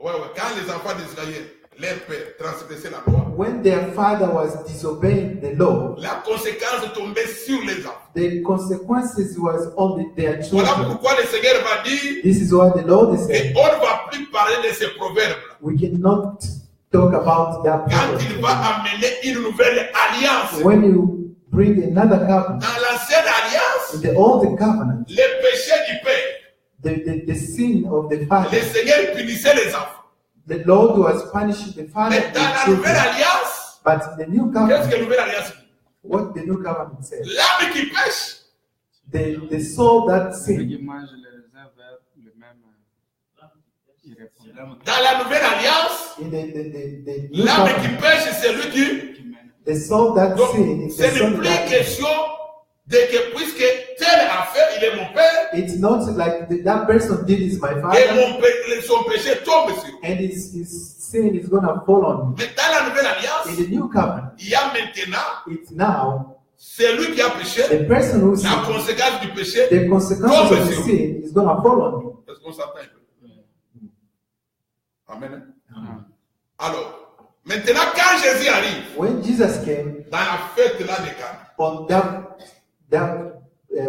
Ouais, quand les enfants d'Israël, leur père, transgressaient la loi, when their father was disobeying the law, la conséquence tombait sur les enfants. the consequences was on their Voilà children. pourquoi le Seigneur va dire This is what the Lord is saying. qu'on ne va plus parler de ces proverbes-là. We cannot talk about that Quand il va proverb. amener une nouvelle alliance. When you bring another covenant, Dans l'ancienne alliance, in the old covenant, les péchés du père, the sin of the le father, Seigneur punissait les enfants. the Lord was punishing the father Mais and dans la the nouvelle children. alliance, But in the new qu'est-ce que la covenant, nouvelle alliance dit? what the new covenant says, L'âme qui pêche, the soul that Celui sin, qui mange les raisins verts, le même, il répond. dans la nouvelle alliance, in the new l'âme qui covenant, pêche, c'est lui qui. Qui mène. the soul that Donc, sin is ce the n'est soul plus that question de que puisque tel a fait, il est mon père, it's not like that person did is my et father, son péché tombe sur lui. and his sin is gonna fall on me. Mais dans la nouvelle In alliance, the new covenant, il y a maintenant it's now celui qui a péché, the person who la sinned, conséquence du péché. the consequences of the sin is gonna fall on me. Est-ce qu'on s'attend un peu? Amen. Amen. Alors, maintenant, quand Jésus arrive When Jesus came dans la fête là de Cana, on that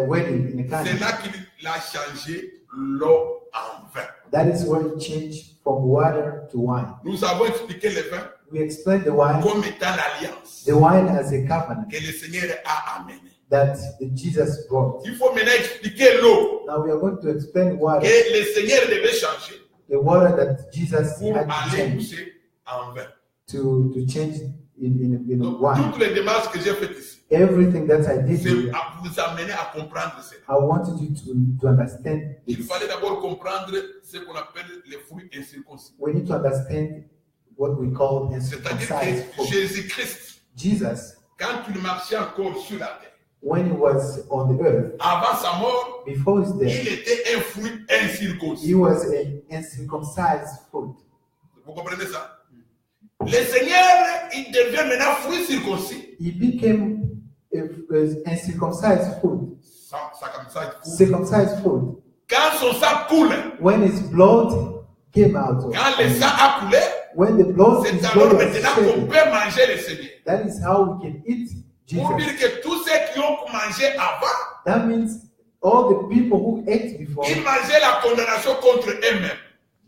wedding in c'est Cana, là qu'il a changé l'eau en vin. that is where it changed from water to wine. Nous avons expliqué le vin We explained the wine étant l'alliance the wine as a covenant que le Seigneur a amené. that Jesus brought. Il faut maintenant expliquer l'eau Now we are going to explain water, que le Seigneur devait changer the water that Jesus pour had to aller change pousser en vin. to change in Donc, wine. toutes les démarches que j'ai faites ici, Everything that I did c'est here, à vous amener à comprendre cela. I wanted you to understand Il this. fallait d'abord comprendre ce qu'on appelle les fruits incirconcis. We need to understand what we call C'est-à-dire uncircumcised que fruit. Jésus-Christ, Jesus, quand il marchait encore sur la terre, when he was on the earth, avant sa mort, before his il death, était un fruit incirconcis. he was an uncircumcised fruit. Vous comprenez ça? Le Seigneur, il devient maintenant fruit circoncis. He became a uncircumcised fruit, Circoncised circumcised fruit. Quand son sang coule, When his blood came out, quand le sang a coulé, when the blood, his c'est blood alors was maintenant qu'on shed, peut manger le Seigneur. that is how we can eat Pour Jesus. dire que tous ceux qui ont mangé avant, That means all the people who ate before, ils mangeaient la condamnation contre eux-mêmes.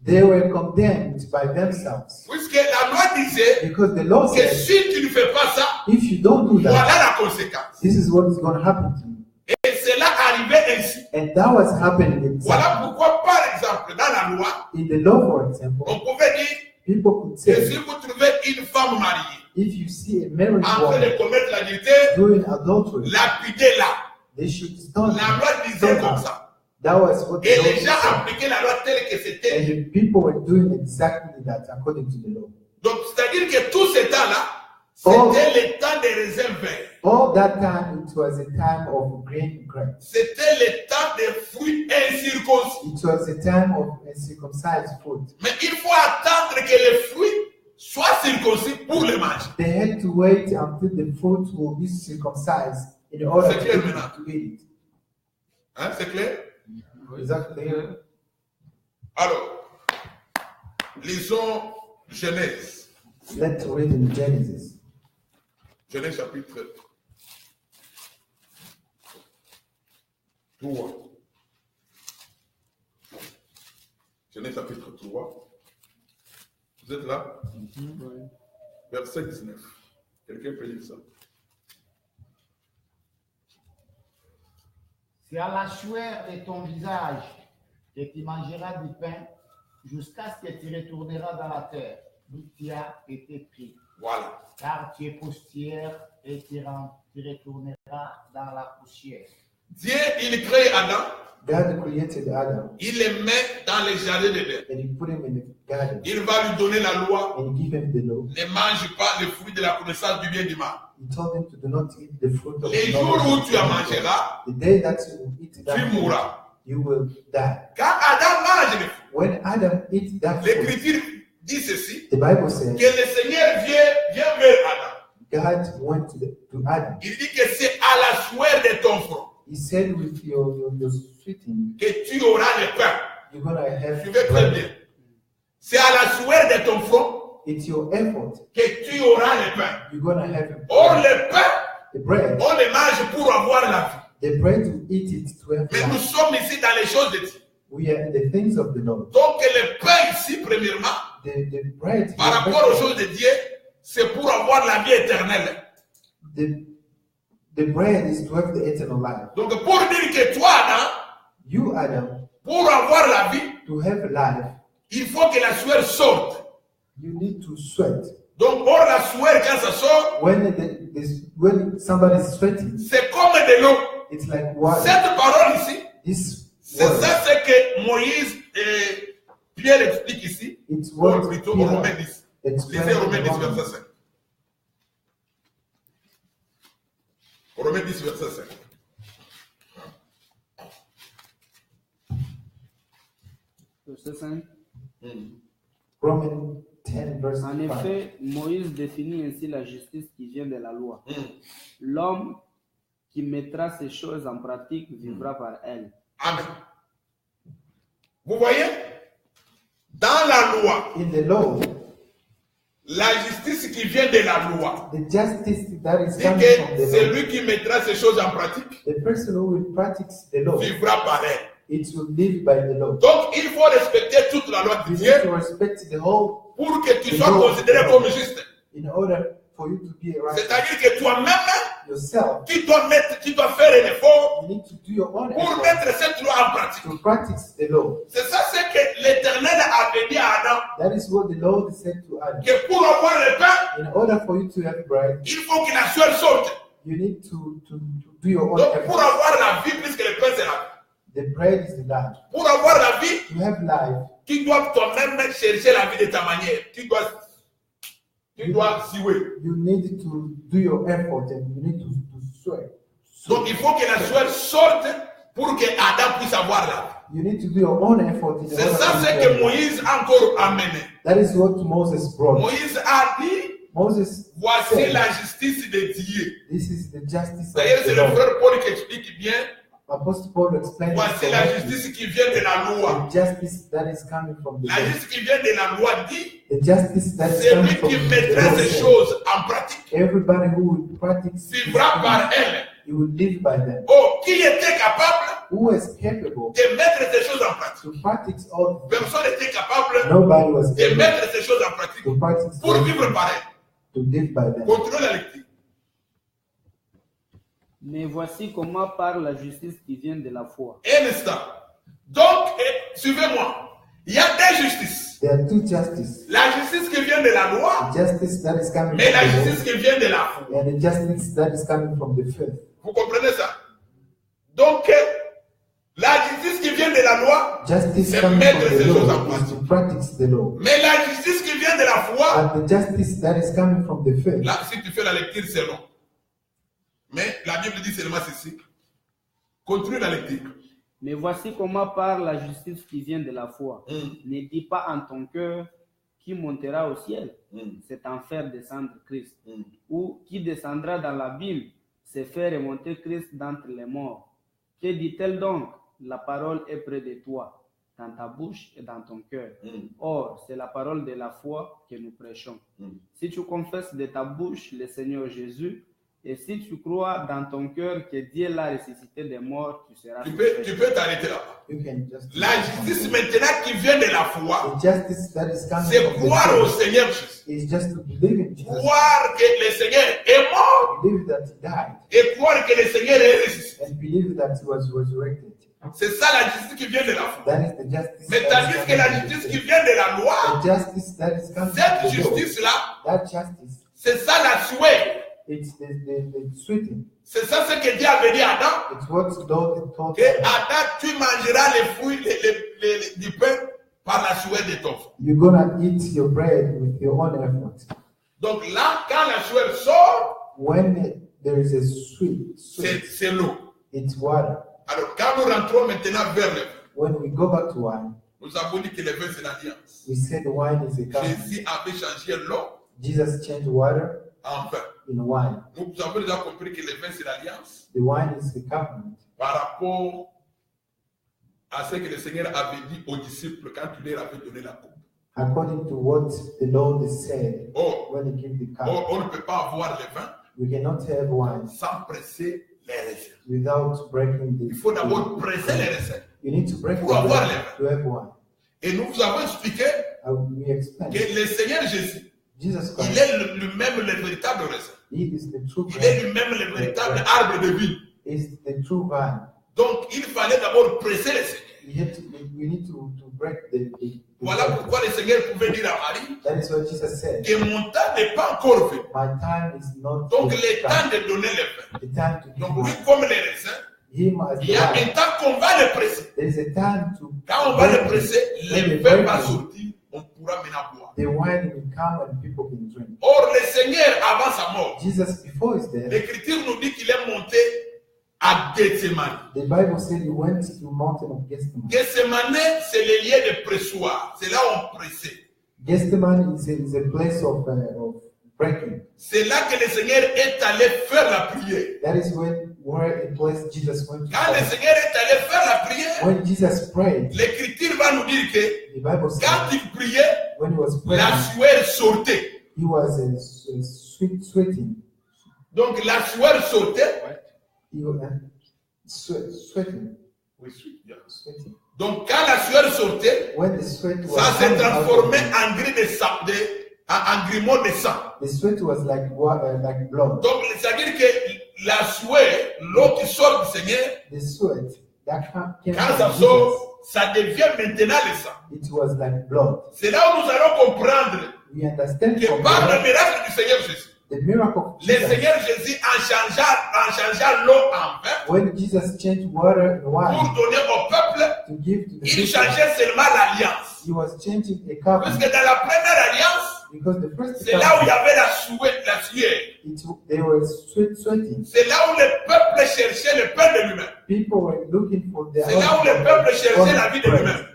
they were condemned by themselves. Puisque la loi disait Because the law que says, si tu ne fais pas ça, if you don't do voilà that, la conséquence. this is what is going to happen to you. Et And that was happening in Voilà pourquoi, par exemple, dans la loi, in the law, for example. on pouvait dire People could que say, si vous trouvez une femme mariée if you see a married en train woman de commettre l'adultère, doing adultery, lapidez-la. they should stone La loi her. disait comme ça. That was what Et the law les gens said. appliquaient la loi telle que And c'était. the people were doing exactly that according to the law. Donc, c'est-à-dire que tout ce temps-là, Oh. c'était le temps des réserves verts. All that time, it was a time of green grapes. C'était le temps des fruits incirconcis. It was a time of circumcised fruit. Mais il faut attendre que les fruits soient circoncis pour les manger. They had to wait until the fruit will be circumcised in order C'est clair to maintenant. eat it. Hein, c'est clair? Is that clear? Alors, lisons Genèse. Let's read in Genesis. Genèse chapitre 3. Genèse chapitre 3. Vous êtes là? Verset 19. Quelqu'un peut lire ça? C'est à la sueur de ton visage que tu mangeras du pain jusqu'à ce que tu retourneras dans la terre d'où tu as été pris. Voilà. Car tu es poussière et tu retourneras dans la poussière. Dieu, il crée Adam, God created Adam il le met dans le jardin d'Éden. and he put him in the garden Il va lui donner la loi. and give him the law. Ne mange pas le fruit de la connaissance du bien et du mal. He told him to do not eat the fruit of Les the jours knowledge où of tu en good and evil. mangeras, The day that you will eat that tu fruit, mourras. you will die. Quand Adam mange le fruit, When Adam eats that fruit, l'Écriture dit ceci, the Bible says que le Seigneur vient vers Adam. God went to Adam. Il dit que c'est à la sueur de ton front He said with your sweeting, que tu auras le pain. you're going to have Suivez très bien. C'est à la sueur de ton front It's your effort. que tu auras le pain. You're going to have Or le pain, the bread. on le mange pour avoir la vie. The bread to eat it to have Mais nous life. sommes ici dans les choses de Dieu. We are in the things of the Lord. Donc le pain ici, premièrement, The bread, par rapport aux choses de Dieu, c'est pour avoir la vie éternelle. the bread is to have the eternal life. Donc pour dire que toi, Adam, You, Adam, pour avoir la vie, to have life, il faut que la sueur sorte. you need to sweat. Donc or la sueur, quand ça sort, When somebody is sweating, c'est comme de l'eau. it's like water. Cette parole ici, This c'est word, ça ce que Moïse et Pierre expliquent ici. it's Ou what plutôt Peter Romains 10. explained Lisez Romains in 10, Romans. verset 5. Romains 10, verset 5. Verset 5. Romans 10, verse En 5. effet, Moïse définit ainsi la justice qui vient de la loi. L'homme qui mettra ces choses en pratique vivra par elle. Amen. Vous voyez, dans la loi, In the law, la justice qui vient de la loi, the justice that is dit coming que from the c'est law, lui qui mettra ces choses en pratique, the person who will practice the law, vivra par elle. it will live by the law. Donc, il faut respecter toute la loi de You Dieu need to respect the whole pour que tu sois considéré comme juste. in order for you to be right. C'est-à-dire que toi-même, Yourself, tu dois faire un effort you need to do your own pour effort mettre cette loi en pratique. to practice the law. C'est ça ce que l'Éternel avait dit à Adam, That is what the Lord said to Adam. que pour avoir le pain, In order for you to have bread, il faut que la sueur sorte. you need to do your own Donc, pour effort. avoir la vie, puisque le pain c'est la vie, The bread is the life. pour avoir la vie, To have life, tu dois toi-même chercher la vie de ta manière. Tu dois siouer. you need to do your effort and you need to sweat. Donc, il faut que la sueur sorte pour que Adam puisse avoir la vie. You need to do your own effort. In C'est order ça for you ce to que have life. Moïse a encore amené. That is what Moses brought. Moïse a dit, Moses voici said, la justice de Dieu. this is the justice D'ailleurs, of c'est the le Lord. frère Paul qui explique bien, Apostle Paul explained voici it la correctly. justice qui vient de la loi. The justice that is coming from the La Lord. justice qui vient de la loi dit, The justice that is c'est coming lui from qui the mettra Lord ces said, choses en pratique, everybody who will practice these vivra par things, elle. he will live by them. Oh, qui était capable Who is capable de mettre ces choses en pratique? to practice all of them? Personne n'était capable Nobody was de able mettre ces choses en pratique to practice pour them, vivre par elle. to live by them. Continuez la lecture. Mais voici comment par la justice qui vient de la foi. Un instant. Donc, suivez-moi. Il y a deux justices. There are two justices. La justice qui vient de la loi, The justice that is coming mais la from the justice qui vient de la foi. law, and the justice that is coming from the faith. Vous comprenez ça? Donc, la justice qui vient de la loi, Justice c'est coming mettre from ces the choses en law is pratique. to practice the law. Mais la justice qui vient de la foi, And the justice that is coming from the faith. là, si tu fais la lecture, c'est long. Mais la Bible dit seulement ceci. Continue la lecture. Mais voici comment par la justice qui vient de la foi. Ne dis pas en ton cœur qui montera au ciel, c'est en faire descendre Christ. Ou qui descendra dans l'abîme, c'est faire remonter Christ d'entre les morts. Que dit-elle donc? La parole est près de toi, dans ta bouche et dans ton cœur. Or, c'est la parole de la foi que nous prêchons. Si tu confesses de ta bouche le Seigneur Jésus, et si tu crois dans ton cœur que Dieu l'a ressuscité des morts, tu seras Tu sauvé. peux t'arrêter là. You can just La justice maintenant qui vient de la foi, the justice that is coming c'est from the croire au faith Seigneur Jésus. is just to believe in Jesus. Croire que le Seigneur est mort Believe that he died et croire que le Seigneur est ressuscité. and believe that he was resurrected. C'est ça la justice qui vient de la foi. That is the justice. Mais that tandis is que la coming from justice the qui faith. vient de la loi, The justice that is coming cette from the law, justice-là, that justice, c'est ça la souhait. it's the sweeting. C'est ça ce que Dieu avait dit à Adam. It's what God told Que us. Adam, tu mangeras les fruits du pain par la souhait de ton frère. You're gonna eat your bread with your own effort. Donc là, quand la souhait sort, When there is a sweet, c'est l'eau. it's water. Alors quand nous rentrons maintenant vers le vin, When we go back to wine, nous avons dit que le vin c'est l'alliance. we said wine is a covenant. Jésus avait changé l'eau Jesus changed water en vin. in wine. Nous avons déjà compris que le vin c'est l'alliance The wine is the covenant. par rapport à ce que le Seigneur avait dit aux disciples quand il leur avait donné la coupe. According to what the Lord said Oh, when he gave the cup, on ne peut pas avoir le vin we cannot have wine sans presser les raisins. without breaking Il the. faut d'abord presser les raisins. You need to break the Pour avoir wine to have wine. Et nous vous avons expliqué We explain. que le Seigneur Jésus, Jesus il Christ, est lui-même le véritable raisin. he is the true Il est vine. lui-même le véritable arbre de vie. Is the true vine. Donc, il fallait d'abord presser le Seigneur. We need to break the Voilà pourquoi le Seigneur pouvait dire à Marie That is what Jesus said. que mon temps n'est pas encore venu. My time is not Donc, yet le temps come. de donner le vin. The time to give Donc, lui, wine. comme les raisins, Him as il the y a un wine. temps qu'on va le presser. There is a time to Quand on va le break presser, it. le When you vin break va it, sortir, on pourra maintenant boire. the wine will come and people can drink. Or, le Seigneur, avant sa mort, Jesus, before his death, l'Écriture nous dit qu'il est monté à Gethsemane. the Bible said he went to the mountain of Gethsemane. Gethsemane, c'est le lieu de pressoir. C'est là où on pressait. Gethsemane is a place of breaking. C'est là que le Seigneur est allé faire la prière. That is where a place Jesus went to Quand le pray. Seigneur est allé faire la prière, When Jesus prayed, l'Écriture va nous dire que the Bible said quand il priait, when he was la praying, sueur sortait. he was sweating. Donc la sueur sortait. He was sweating. Sweating. Donc quand la sueur sortait, When the sweat was ça s'est coming out of transformé him, en gris de sang, en grumeau de sang. the sweat was like water, like blood. Donc c'est-à-dire que la sueur, l'eau qui sort du Seigneur, The sweat that came quand ça from Jesus, sort, ça devient maintenant le sang. it was like blood. C'est là où nous allons comprendre We understand que from par le the miracle du Seigneur Jésus, miracle of le Jesus, Seigneur Jésus en changeant l'eau en vin when Jesus changed water and pour wine donner au peuple, to give to the il people, changeait seulement l'alliance. he was changing a covenant. Parce que dans la première alliance, Because the first c'est là où il y covenant, avait la sueur. they were sweating. C'est là où le peuple cherchait le pain de lui-même. People were looking for their C'est là où le peuple cherchait la vie de bread. lui-même.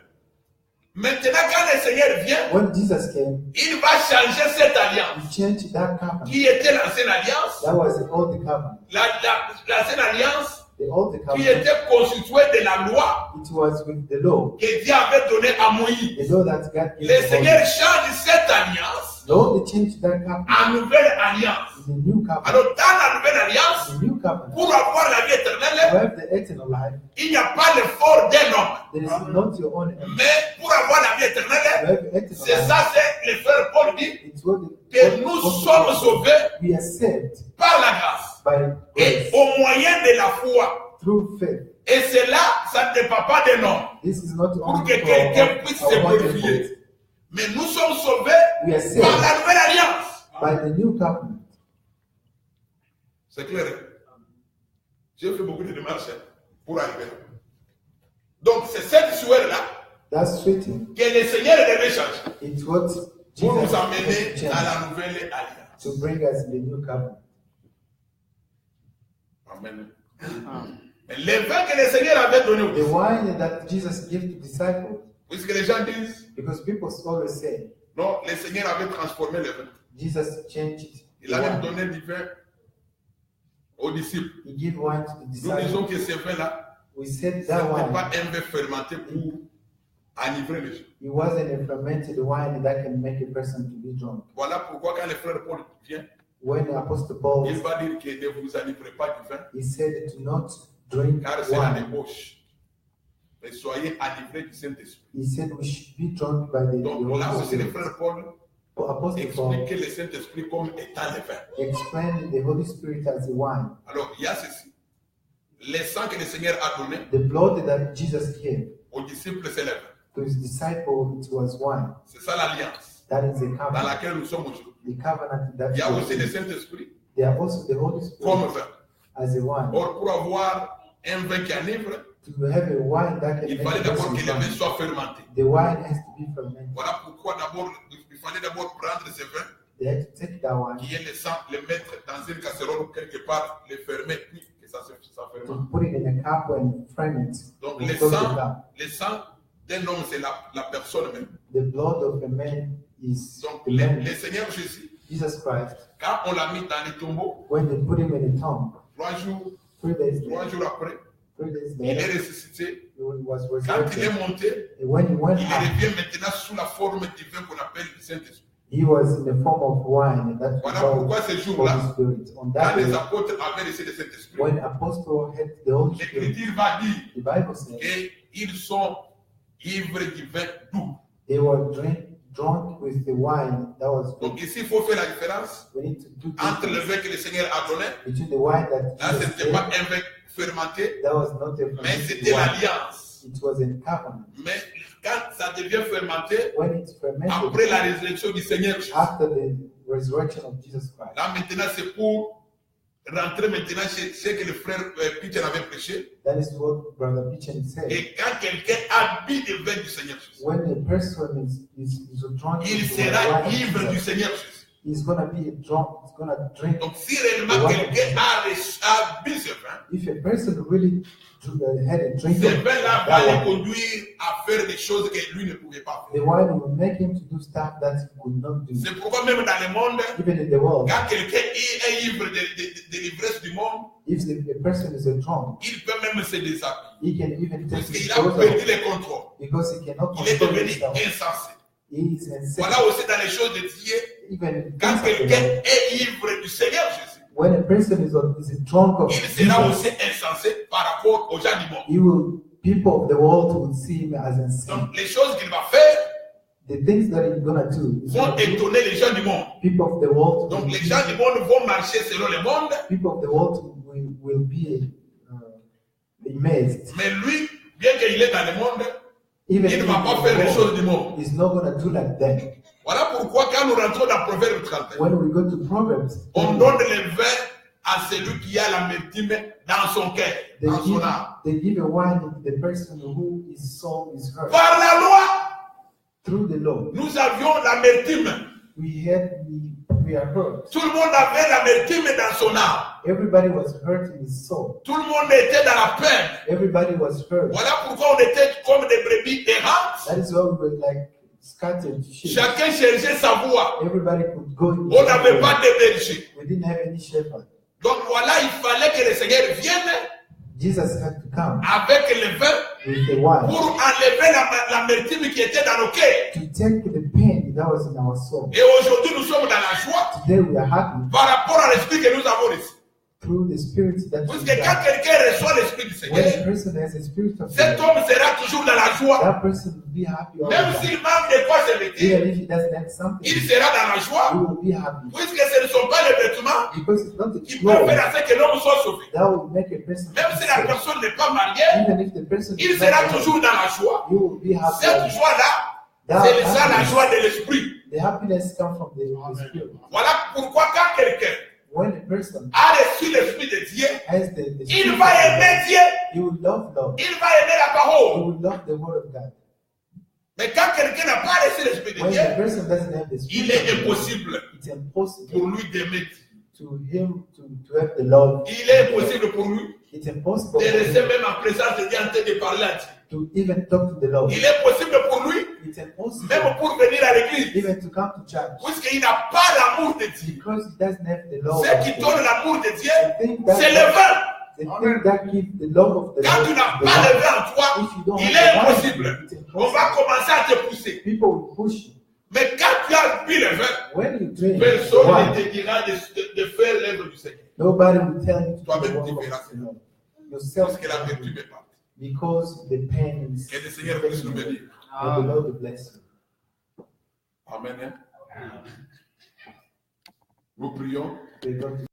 Maintenant, quand le Seigneur vient, When Jesus came, il va changer cette alliance he changed that covenant. qui était l'ancienne alliance. That was the old covenant. L'ancienne alliance The old qui covenant, était constituée de la loi it was with the law. que Dieu avait donnée à Moïse. The law that God Le gave to Seigneur Moses. change cette alliance Lord, they changed that covenant en nouvelle alliance. to the new covenant. Alors, dans la nouvelle alliance, The new covenant, pour avoir la vie to éternelle, have the eternal life, il n'y a pas l'effort d'un homme. there is not your own effort. Mais pour avoir la vie To éternelle, have the eternal c'est life, ça, c'est le frère Paul dit, it's what que nous sommes sauvés we are saved par la grâce. by Et grace, au moyen de la foi. through faith. Et cela, ça ne dépend pas des noms. This is not Pour only que for quelqu'un puisse se our glorifier. effort. Mais nous sommes sauvés We are par saved la nouvelle alliance. by the new covenant. C'est clair. Hein? J'ai fait beaucoup de démarches pour arriver. Donc, c'est cette souhait-là That's fitting. que le Seigneur devait changer It's what pour nous Jesus amener changed à la nouvelle alliance. to bring us the new covenant. Amen. Mais le vin que le Seigneur avait donné aux The disciples, wine that Jesus gave to disciples, puisque les gens disent, because people always say non, le Seigneur avait transformé le vin. Jesus changed Il a même the wine. donné du vin aux disciples. He gave wine to the Nous disons disciples. que ce vin-là, We said ce that n'est wine, pas un vin fermenté pour enivrer les gens. it wasn't a fermented wine that can make a person to be drunk. Voilà pourquoi quand le frère Paul vient, When Apostle Paul, il va dire que ne vous enivrez pas du vin, he said to not drink car c'est la wine. débauche. Mais soyez enivrés du Saint-Esprit. He said we should be drunk by the Donc là Holy aussi, le Spirit. frère Paul Apostle explique Paul que le Saint-Esprit comme étant le vin. explained the Holy Spirit as a wine. Alors, il y a ceci. Le sang que le Seigneur a donné The blood that Jesus gave aux disciples, c'est le vin. to his disciples, it was wine. C'est ça l'alliance That is a dans covenant. laquelle nous sommes aujourd'hui. The covenant that Il y a we aussi le are in. Saint-Esprit There are also the Holy comme Spirit vin. as a wine. Or, pour avoir un vin qui enivre, To have a wine that can il make fallait a d'abord person que le vin drunk, soit fermenté. the wine has to be fermented. Voilà pourquoi d'abord, il fallait d'abord prendre ce vin, They had to take that wine qui est le sang, le mettre dans une casserole ou quelque part, le fermer, puis que ça fermente. to put it in a cup and ferment. Donc, and le close the sang, cup. le sang d'un homme, c'est la personne même. The blood of a man is Donc, the man. le Seigneur Jésus, Jesus Christ, quand on l'a mis dans les tombeaux, when they put him in a tomb, 3 jours, 3 days 3 later, jours après, 3 days il est later, ressuscité. he was Quand il est resurrected. monté, And when he went il up, revient maintenant sous la forme du vin qu'on appelle le Saint-Esprit. he was in the form of wine, and that's we Voilà call pourquoi ce Holy jour-là, Spirit. On quand that les day, apôtres avaient reçu le Saint-Esprit, when Apostle had the Holy Spirit, l'Écriture va dire the Bible says qu'ils sont ivres du vin doux. they were drunk with the wine that was good. Donc ici, il faut faire la différence We need to do entre le difference vin que le Seigneur a donné. between the wine that Là, ce Jesus n'était pas gave, un vin fermenté, that was not a mais fermented c'était wine. l'alliance. It was a covenant. Mais quand ça devient fermenté, When it's fermented, après la résurrection du Seigneur Jésus, after the resurrection of Jesus Christ, là maintenant c'est pour rentrer maintenant chez ce que le frère Peter avait prêché. that is what Brother Pichen said. Et quand quelqu'un a bu le vin du Seigneur Jésus, When a person is drunk il with the sera wine of ivre du Jesus, Seigneur Jésus. he's going to be drunk, he's going to drink. Donc si réellement quelqu'un a bu ce vin, If a person really had a drink ce of vin-là va that le wine, conduire à faire des choses que lui ne pouvait pas the faire. wine will make him to do stuff that he could not do. C'est pourquoi même dans le monde, Even in the world, quand quelqu'un est ivre de l'ivresse du monde, if a person is a drunk, il peut même se déshabiller. he can even take his Puisqu'il a clothes perdu off le contrôle. because he cannot Il est control devenu himself. insensé. He is insane. Voilà aussi dans les choses de Dieu, Even in quand things of the quelqu'un Lord, est ivre du Seigneur Jésus, when a person is a drunk of il sera Jesus, aussi insensé par rapport aux gens du monde. people of the world will see him as insane. Donc les choses qu'il va faire The things that he's gonna do, is vont gonna do, étonner les gens du monde. people of the world, Donc will les be- gens du monde vont marcher selon le monde, people of the world will be amazed. mais lui, bien qu'il est dans le monde, Even il ne if va pas he's faire in les the choses world, du monde. he's not gonna do like them. Voilà pourquoi quand nous rentrons dans Proverbe 31, When we go to Proverbs, on donne le vin à celui qui a l'amertume dans son cœur, dans son âme. they give a wine to the person who his soul is hurt. Par la loi, Through the law, nous avions l'amertume. we are hurt. Tout le monde avait l'amertume dans son âme. Everybody was hurt in his soul. Tout le monde était dans la peine. Everybody was hurt. Voilà pourquoi on était comme des brebis errantes. That is why we were like scattered sheep. Chacun cherchait sa voie. Everybody could go in. On n'avait pas de berger. We didn't have any shepherd. Donc voilà, il fallait que le Seigneur vienne Jesus had to come avec le vin with the wine pour enlever l'amertume qui était dans nos cœurs. to take the pain that was in our soul. Et aujourd'hui, nous sommes dans la joie Today we are happy par rapport à l'esprit que nous avons reçu. through the Spirit that we Puisque quand have. quelqu'un reçoit l'esprit du When a Seigneur, person has a spirit of cet God, homme sera toujours dans la joie. that person will be happy all Même the time. s'il manque de quoi se vêtir, Even if he doesn't have something, il sera dans la he joie. will be happy. Puisque ce ne sont pas les vêtements flottement Because it's not a qui peut flow faire en sorte que l'homme soit sauvé. that will make a person Même si la saved. personne n'est pas mariée, Even if the person il is sera not married, toujours dans la joie. you will be happy. Cette joie-là, c'est ça la joie de l'esprit. The happiness comes from the spirit. Voilà pourquoi quand quelqu'un When a person a reçu l'esprit de Dieu, has the il spirit va of God, aimer Dieu, he will love Lord. il va aimer la He parole. will love the word of God. Mais quand quelqu'un n'a pas reçu l'esprit de When Dieu, the person doesn't have the il spirit est of God, impossible it's impossible pour lui d'aimer. to him to have the love. Il est impossible pour lui It's impossible de for rester him même en présence de Dieu en train de parler à Dieu. to even talk to the Lord. Il est possible pour lui, It's impossible même pour venir à l'église, even to come to church puisqu'il n'a pas l'amour de Dieu. because he doesn't have the love Ce qui of donne God. l'amour de Dieu, The thing that- c'est le vin. The thing that gives the love of the Quand Lord, tu n'as the pas le wine. vin en toi, If you don't il have est the wine, impossible. it's impossible. On va commencer à te pousser. People will push you. Mais quand tu as bu le vin, When you drink personne ne wine, te dira de faire l'œuvre du Seigneur. nobody will tell you to do Toi-même, the tu work verras of the cela. Lord. Yourself, Parce que la vertu me parle. because the pain is. Que le Seigneur puisse nous bénir. And the Lord will bless you. Amen. Hein? Nous prions. We're going to